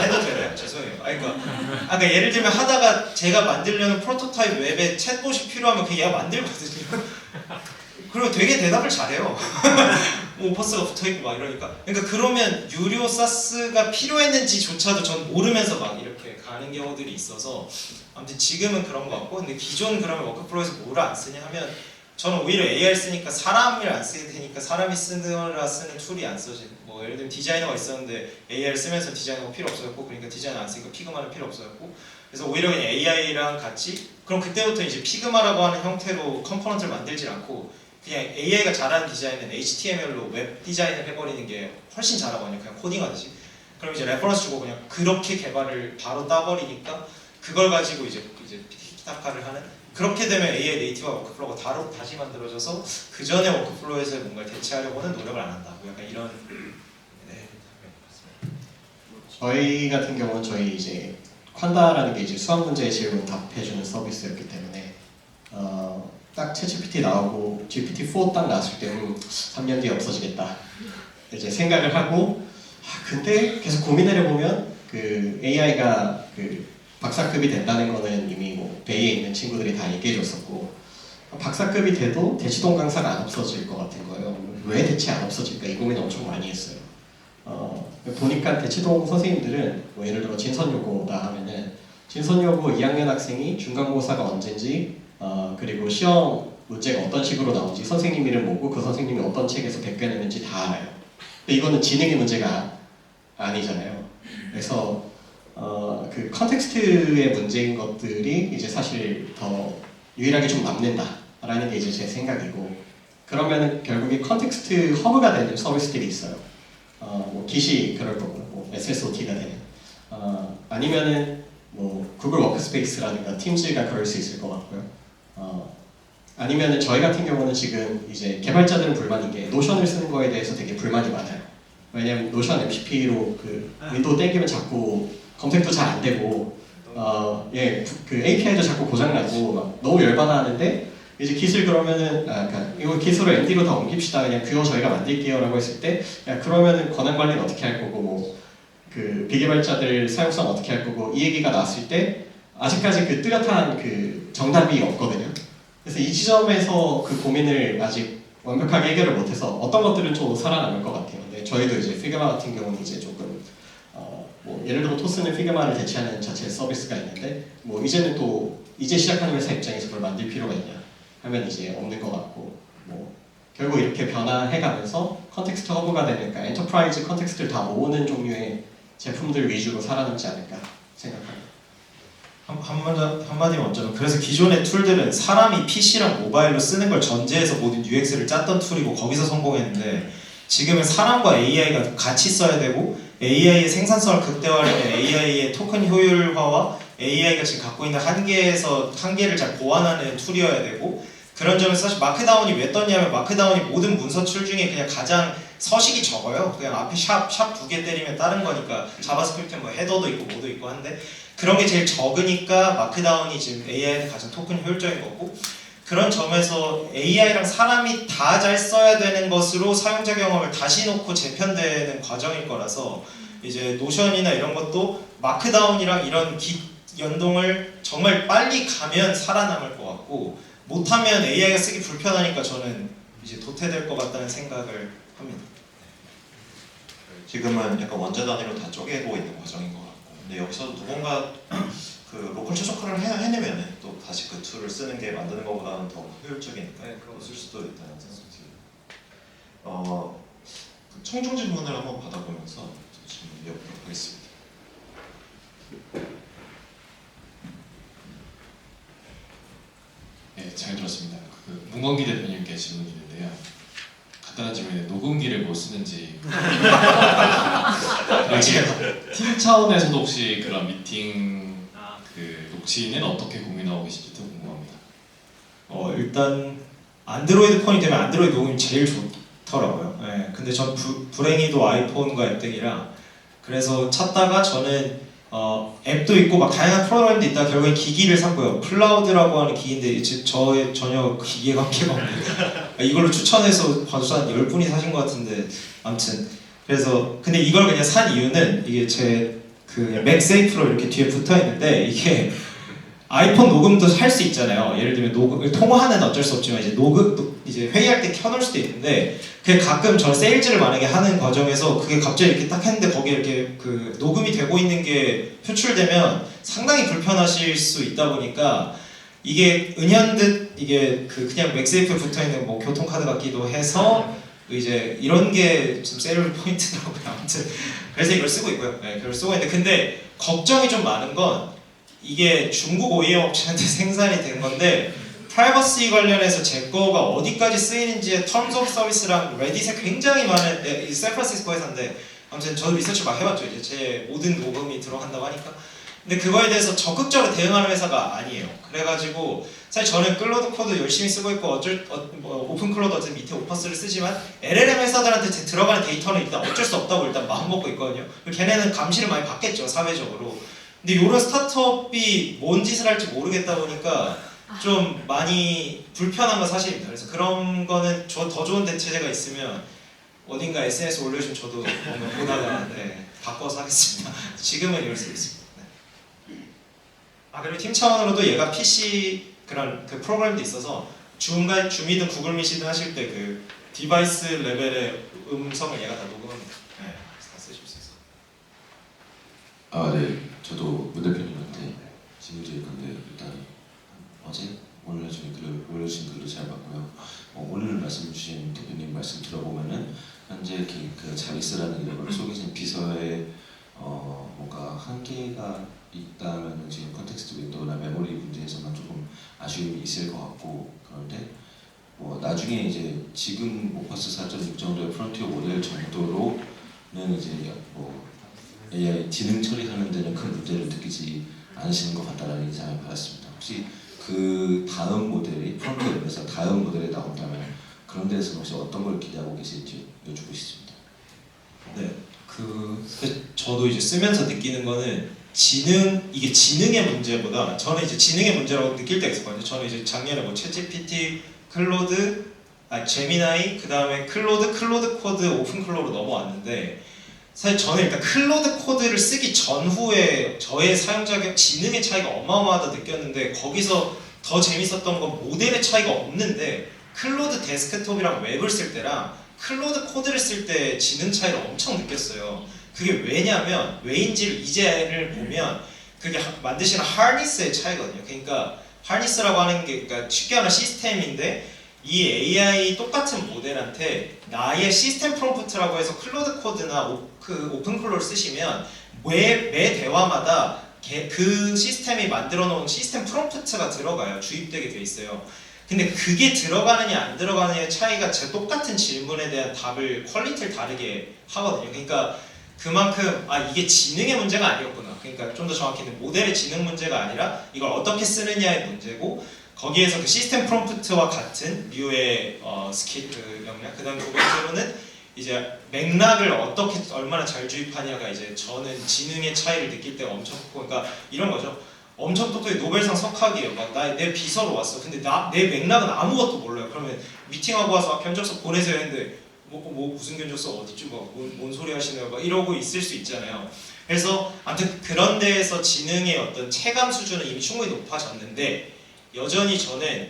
해도 되나요? 죄송해요. 그러니까 예를 들면 하다가 제가 만들려는 프로토타입 웹에 챗봇이 필요하면 그 얘가 만들거든요. 그리고 되게 대답을 잘해요. 오퍼스가 붙어있고 막 이러니까. 그러니까 그러면 유료 사스가 필요했는지조차도 전 모르면서 막 이렇게 가는 경우들이 있어서 아무튼 지금은 그런 것 같고 근데 기존 그러면 워크플로우에서 뭐를 안 쓰냐 하면 저는 오히려 AI를 쓰니까 사람을 안 쓰게 되니까 사람이 쓰는 툴이 안 써진 뭐 예를 들면 디자이너가 있었는데 AI를 쓰면서 디자이너가 필요 없어졌고 그러니까 디자이너 안 쓰니까 피그마는 필요 없어졌고 그래서 오히려 그냥 AI랑 같이 그럼 그때부터 이제 피그마라고 하는 형태로 컴포넌트를 만들지 않고 그냥 AI가 잘하는 디자인은 HTML로 웹 디자인을 해버리는 게 훨씬 잘하거든요. 그냥 코딩하듯이. 그럼 이제 레퍼런스 주고 그냥 그렇게 개발을 바로 따버리니까 그걸 가지고 이제 티키타카를 하는 그렇게 되면 AI 네이티브와 워크플로우가 다시 만들어져서 그 전에 워크플로우에서 뭔가 대체하려고는 노력을 안 한다. 약간 이런. 네. 저희 같은 경우는 저희 이제 콴다라는 게 이제 수학 문제의 질문 답해주는 서비스였기 때문에 딱 챗GPT 나오고 GPT-4 딱 나왔을 때 3년 뒤에 없어지겠다 이제 생각을 하고 근데 계속 고민을 해보면 그 AI가 그 박사급이 된다는 거는 이미 뭐 베이에 있는 친구들이 다 얘기해줬었고 박사급이 돼도 대치동 강사가 안 없어질 것 같은 거예요. 왜 대체 안 없어질까 이 고민 엄청 많이 했어요. 보니까 대치동 선생님들은 뭐 예를 들어 진선여고다 하면은 진선여고 2학년 학생이 중간고사가 언젠지 그리고 시험 문제가 어떤 식으로 나오는지 선생님 이름 뭐고 그 선생님이 어떤 책에서 베껴냈는지 다 알아요. 근데 이거는 지능의 문제가 아니잖아요. 그래서 그 컨텍스트의 문제인 것들이 이제 사실 더 유일하게 좀 남는다라는 게 이제 제 생각이고 그러면은 결국에 컨텍스트 허브가 되는 서비스들이 있어요. 뭐 기시 그럴 거고, 뭐 SSOT가 되는. 아니면은 뭐 구글 워크스페이스라든가 팀즈가 그럴 수 있을 것 같고요. 아니면은 저희 같은 경우는 지금 이제 개발자들은 불만인 게 노션을 쓰는 거에 대해서 되게 불만이 많아요. 왜냐면 노션 MCP로 그 윈도우 땡기면 자꾸 검색도 잘 안 되고, 그 API도 자꾸 고장나고 막 너무 열받아하는데 이제 기술 그러면은 그러니까 이거 기술을 MD로 다 옮깁시다 그냥 뷰어 저희가 만들게요라고 했을 때 야 그러면은 권한 관리는 어떻게 할 거고 뭐 그 비개발자들 사용성 어떻게 할 거고 이 얘기가 나왔을 때 아직까지 그 뚜렷한 그 정답이 없거든요. 그래서 이 지점에서 그 고민을 아직 완벽하게 해결을 못해서 어떤 것들은 좀 살아남을 것 같아요. 근데 저희도 이제 피그마 같은 경우는 이제 조금 뭐 예를 들어 토스는 피그마를 대체하는 자체 서비스가 있는데 뭐 이제는 또 이제 시작하는 회사 입장에서 그걸 만들 필요가 있냐 하면 이제 없는 것 같고 뭐 결국 이렇게 변화해가면서 컨텍스트 허브가 되니까 엔터프라이즈 컨텍스트를 다 모으는 종류의 제품들 위주로 살아남지 않을까 생각합니다. 한마디 먼저는 그래서 기존의 툴들은 사람이 PC랑 모바일로 쓰는 걸 전제해서 모든 UX를 짰던 툴이고 거기서 성공했는데 지금은 사람과 AI가 같이 써야 되고 AI의 생산성을 극대화하려면 AI의 토큰 효율화와 AI가 지금 갖고 있는 한계를 잘 보완하는 툴이어야 되고 그런 점에서 사실 마크다운이 왜 떴냐면 마크다운이 모든 문서 툴 중에 그냥 가장 서식이 적어요. 그냥 앞에 샵 2개 때리면 다른 거니까 자바스크립트는 뭐 헤더도 있고 뭐도 있고 한데 그런 게 제일 적으니까 마크다운이 지금 AI한테 가장 토큰 효율적인 거고 그런 점에서 AI랑 사람이 다 잘 써야 되는 것으로 사용자 경험을 다시 놓고 재편되는 과정일 거라서 이제 노션이나 이런 것도 마크다운이랑 이런 연동을 정말 빨리 가면 살아남을 것 같고 못하면 AI가 쓰기 불편하니까 저는 이제 도태될 것 같다는 생각을 합니다. 지금은 약간 원자 단위로 다 쪼개고 있는 과정인 것 같고 근데 여기서 누군가 그 로컬 최적화를 해내면은 또 다시 그 툴을 쓰는 게 만드는 것보다는 더 효율적이니까 그거 쓸 수도 있다는 생각이 들어요. 청중 질문을 한번 받아보면서 질문 이어보도록 하겠습니다. 네, 잘 들었습니다. 문건기 대표님께 질문이 있는데요. 간단한 질문인데 녹음기를 뭐 쓰는지 팀 차원에서도 혹시 그런 미팅 그 녹취는 어떻게 고민하고 계신지도 궁금합니다. 일단 안드로이드 폰이 되면 안드로이드 녹음이 제일 좋더라고요. 네, 근데 전 불행히도 아이폰과 앱등이라 그래서 찾다가 저는 앱도 있고 막 다양한 프로그램도 있다 결국엔 기기를 샀고요. 클라우드라고 하는 기기인데 저의 전혀 기기에 관계가 없는데 이걸로 추천해서 벌써 한 10분이 사신 것 같은데 아무튼 그래서 근데 이걸 그냥 산 이유는 이게 제 그 맥세이프로 이렇게 뒤에 붙어 있는데 이게 아이폰 녹음도 할 수 있잖아요. 예를 들면 통화는 어쩔 수 없지만 이제 회의할 때 켜놓을 수도 있는데 그게 가끔 저 세일즈를 만약에 하는 과정에서 그게 갑자기 이렇게 딱 했는데 거기에 이렇게 그 녹음이 되고 있는 게 표출되면 상당히 불편하실 수 있다 보니까 이게 은연듯 이게 그냥 맥세이프에 붙어 있는 뭐 교통카드 같기도 해서 이제 이런 게 좀 셀러 포인트라고요. 아무튼 그래서 이걸 쓰고 있고요. 네, 그걸 쓰고 있는데 근데 걱정이 좀 많은 건 이게 중국 OEM 업체한테 생산이 된 건데 프라이버시 관련해서 제 거가 어디까지 쓰이는지의 텀즈 오브 서비스랑 레딧에 굉장히 많은 이 샌프란시스코 회사인데 아무튼 저도 리서치 막 해봤죠. 이제 제 모든 녹음이 들어간다고 하니까 근데 그거에 대해서 적극적으로 대응하는 회사가 아니에요. 그래가지고 사실 저는 클로드 코드 열심히 쓰고 있고 오픈 클로드 어쨌든 밑에 오퍼스를 쓰지만 LLM 회사들한테 들어가는 데이터는 일단 어쩔 수 없다고 일단 마음먹고 있거든요. 걔네는 감시를 많이 받겠죠 사회적으로. 근데 이런 스타트업이 뭔 짓을 할지 모르겠다 보니까 좀 많이 불편한 건 사실입니다. 그래서 그런 거는 더 좋은 대체제가 있으면 어딘가 SNS 올려주면 저도 보다가 바꿔서 하겠습니다. 지금은 이럴 수 있습니다. 그리고 팀 차원으로도 얘가 PC 그런 그 프로그램도 있어서 줌이든 구글 미시든 하실 때 그 디바이스 레벨의 음성을 얘가 다 녹음합니다. 네, 다 쓰실 수 있어요. 네, 저도 문 대표님한테 질문 드릴 건데 일단 오늘 나중에 올려주신 글도 잘 봤고요. 오늘 말씀 주신 대표님 말씀 들어보면은 현재 그 자비스라는 이름을 속이신 비서에 뭔가 한계가 있다면 지금 컨텍스트 윈도우나 메모리 문제에서만 조금 아쉬움이 있을 것 같고 그런데 뭐 나중에 이제 지금 오퍼스 4.6 정도의 프론티어 모델 정도로는 이제 뭐 AI 지능 처리하는 데는 큰 문제를 느끼지 않으시는 것 같다라는 인상을 받았습니다. 혹시 그 다음 모델이 프론티어에서 다음 모델에 나온다면 그런 데서 혹시 어떤 걸 기대하고 계실지 여쭙고 싶습니다. 네, 저도 이제 쓰면서 느끼는 거는 이게 지능의 문제보다 저는 이제 지능의 문제라고 느낄 때가 있었거든요. 저는 이제 작년에 뭐 챗GPT, 제미나이, 그 다음에 클로드 코드, 오픈 클로로 넘어왔는데 사실 저는 일단 클로드 코드를 쓰기 전후에 저의 사용자 지능의 차이가 어마어마하다 느꼈는데 거기서 더 재밌었던 건 모델의 차이가 없는데 클로드 데스크톱이랑 웹을 쓸 때랑 클로드 코드를 쓸 때 지능 차이를 엄청 느꼈어요. 그게 왜인지를 이제를 보면 그게 만드시는 하니스의 차이거든요. 그러니까 하니스라고 하는 게 그러니까 쉽게 말하면 시스템인데 이 AI 똑같은 모델한테 나의 시스템 프롬프트라고 해서 클로드 코드나 오픈 클로를 쓰시면 매 대화마다 그 시스템이 만들어 놓은 시스템 프롬프트가 들어가요. 주입되게 돼 있어요. 근데 그게 들어가느냐 안 들어가느냐의 차이가 제 똑같은 질문에 대한 답을 퀄리티를 다르게 하거든요. 그러니까 그만큼 이게 지능의 문제가 아니었구나. 그러니까 좀 더 정확히는 모델의 지능 문제가 아니라 이걸 어떻게 쓰느냐의 문제고 거기에서 그 시스템 프롬프트와 같은 류의 스킬 역량. 그다음 두 번째로는 이제 맥락을 어떻게 얼마나 잘 주입하냐가 이제 저는 지능의 차이를 느낄 때가 엄청 크고 그러니까 이런 거죠. 엄청 똑똑히 노벨상 석학이에요. 내 비서로 왔어. 근데 내 맥락은 아무것도 몰라요. 그러면 미팅하고 와서 견적서 보내세요 했는데 무슨 견적서 어디지? 뭔 소리 하시네요. 이러고 있을 수 있잖아요. 그래서 아무튼 그런 데에서 지능의 어떤 체감 수준은 이미 충분히 높아졌는데 여전히 저는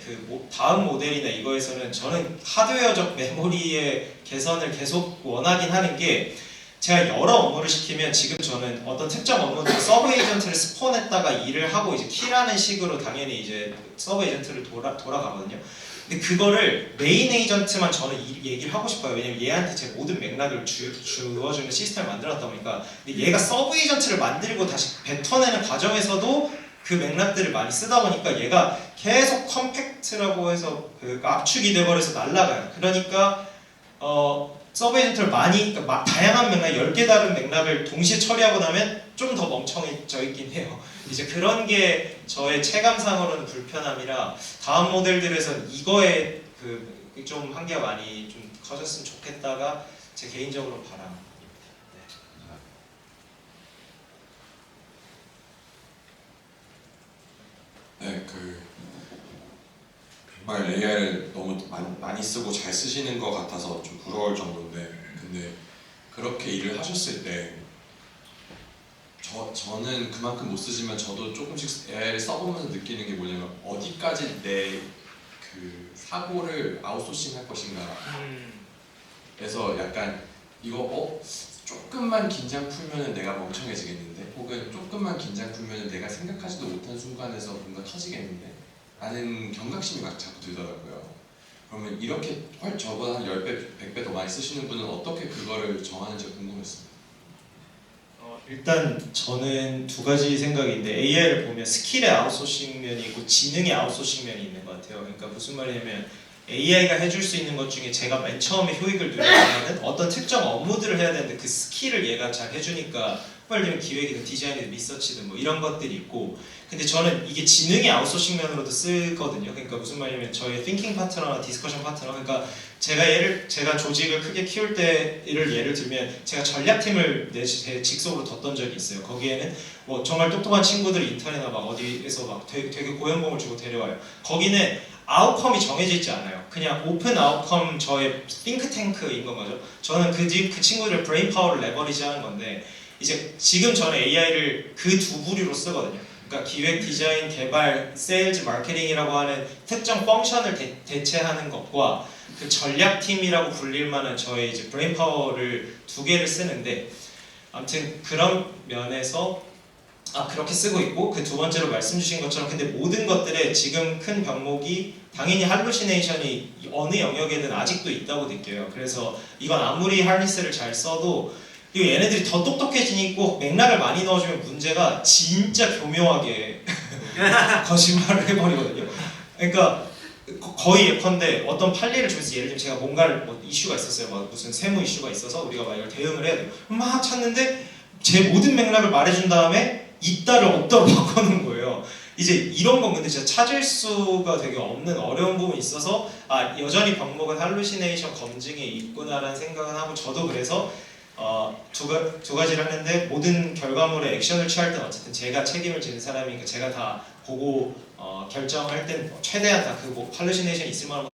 다음 모델이나 이거에서는 저는 하드웨어적 메모리의 개선을 계속 원하긴 하는 게 제가 여러 업무를 시키면 지금 저는 어떤 특정 업무들 서브 에이전트를 스폰했다가 일을 하고 이제 키라는 식으로 당연히 이제 서브 에이전트를 돌아가거든요. 근데 그거를 메인 에이전트만 저는 얘기를 하고 싶어요. 왜냐면 얘한테 제 모든 맥락을 주어주는 시스템을 만들었다 보니까 근데 얘가 서브 에이전트를 만들고 다시 뱉어내는 과정에서도 그 맥락들을 많이 쓰다 보니까 얘가 계속 컴팩트라고 해서 압축이 돼버려서 날아가요. 그러니까 서브 에이전트를 그러니까 다양한 맥락, 10개 다른 맥락을 동시에 처리하고 나면 좀 더 멍청해져 있긴 해요. 이제 그런 게 저의 체감상으로는 불편함이라 다음 모델들에서는 이거에 좀 한계가 많이 좀 커졌으면 좋겠다가 제 개인적으로 바람. 네, 정말 AI를 너무 많이 쓰고 잘 쓰시는 것 같아서 좀 부러울 정도인데 근데 그렇게 일을 하셨을 때 저는 그만큼 못 쓰지만 저도 조금씩 AI를 써보면서 느끼는 게 뭐냐면 어디까지 내 사고를 아웃소싱 할 것인가 그래서 약간 이거 조금만 긴장 풀면은 내가 멍청해지겠는데 혹은 조금만 긴장 풀면은 내가 생각하지도 못한 순간에서 뭔가 터지겠는데 라는 경각심이 자꾸 들더라고요. 그러면 이렇게 저보다 한 10배, 100배 더 많이 쓰시는 분은 어떻게 그거를 정하는지 궁금했습니다. 일단 저는 두 가지 생각인데 AI를 보면 스킬의 아웃소싱 면이 있고 지능의 아웃소싱 면이 있는 것 같아요. 그러니까 무슨 말이냐면 AI가 해줄 수 있는 것 중에 제가 맨 처음에 효익을 누리려면 어떤 특정 업무들을 해야 되는데 그 스킬을 얘가 잘 해주니까 예를 들면 기획이든 디자인이든 리서치든 뭐 이런 것들이 있고 근데 저는 이게 지능의 아웃소싱 면으로도 쓰거든요. 그러니까 무슨 말이냐면 저의 띵킹 파트너나 디스커션 파트너 그러니까 제가 조직을 크게 키울 때를 예를 들면 제가 전략팀을 제 직속으로 뒀던 적이 있어요. 거기에는 뭐 정말 똑똑한 친구들 인턴이나 막 어디에서 막 되게 고연봉을 주고 데려와요. 거기는 아웃컴이 정해져 있지 않아요. 그냥 오픈 아웃컴 저의 띵크탱크인 건 거죠. 저는 그 친구들의 브레인 파워를 레버리지 하는 건데 이제 지금 저는 AI를 그 두 부류로 쓰거든요. 그러니까 기획, 디자인, 개발, 세일즈, 마케팅이라고 하는 특정 펑션을 대체하는 것과 그 전략팀이라고 불릴 만한 저의 이제 브레인 파워를 두 개를 쓰는데 아무튼 그런 면에서 그렇게 쓰고 있고 그 두 번째로 말씀 주신 것처럼 근데 모든 것들의 지금 큰 병목이 당연히 할루시네이션이 어느 영역에든 아직도 있다고 느껴요. 그래서 이건 아무리 하니스를 잘 써도 그리고 얘네들이 더 똑똑해지고 맥락을 많이 넣어주면 문제가 진짜 교묘하게 거짓말을 해버리거든요. 그러니까 거의 예컨대 어떤 판례를 주면서 예를 들면 제가 뭔가를 뭐 이슈가 있었어요. 막 무슨 세무 이슈가 있어서 우리가 막 이걸 대응을 해야 돼요. 막 찾는데 제 모든 맥락을 말해준 다음에 있다를 없다로 바꾸는 거예요. 이제 이런 건 근데 진짜 찾을 수가 되게 없는 어려운 부분이 있어서 아 여전히 병목은 할루시네이션 검증에 있구나라는 생각은 하고 저도 그래서 두 가지를 하는데 모든 결과물에 액션을 취할 때는 어쨌든 제가 책임을 지는 사람이니까 제가 다 보고 결정할 때는 최대한 다 그 할루시네이션이 있을 만한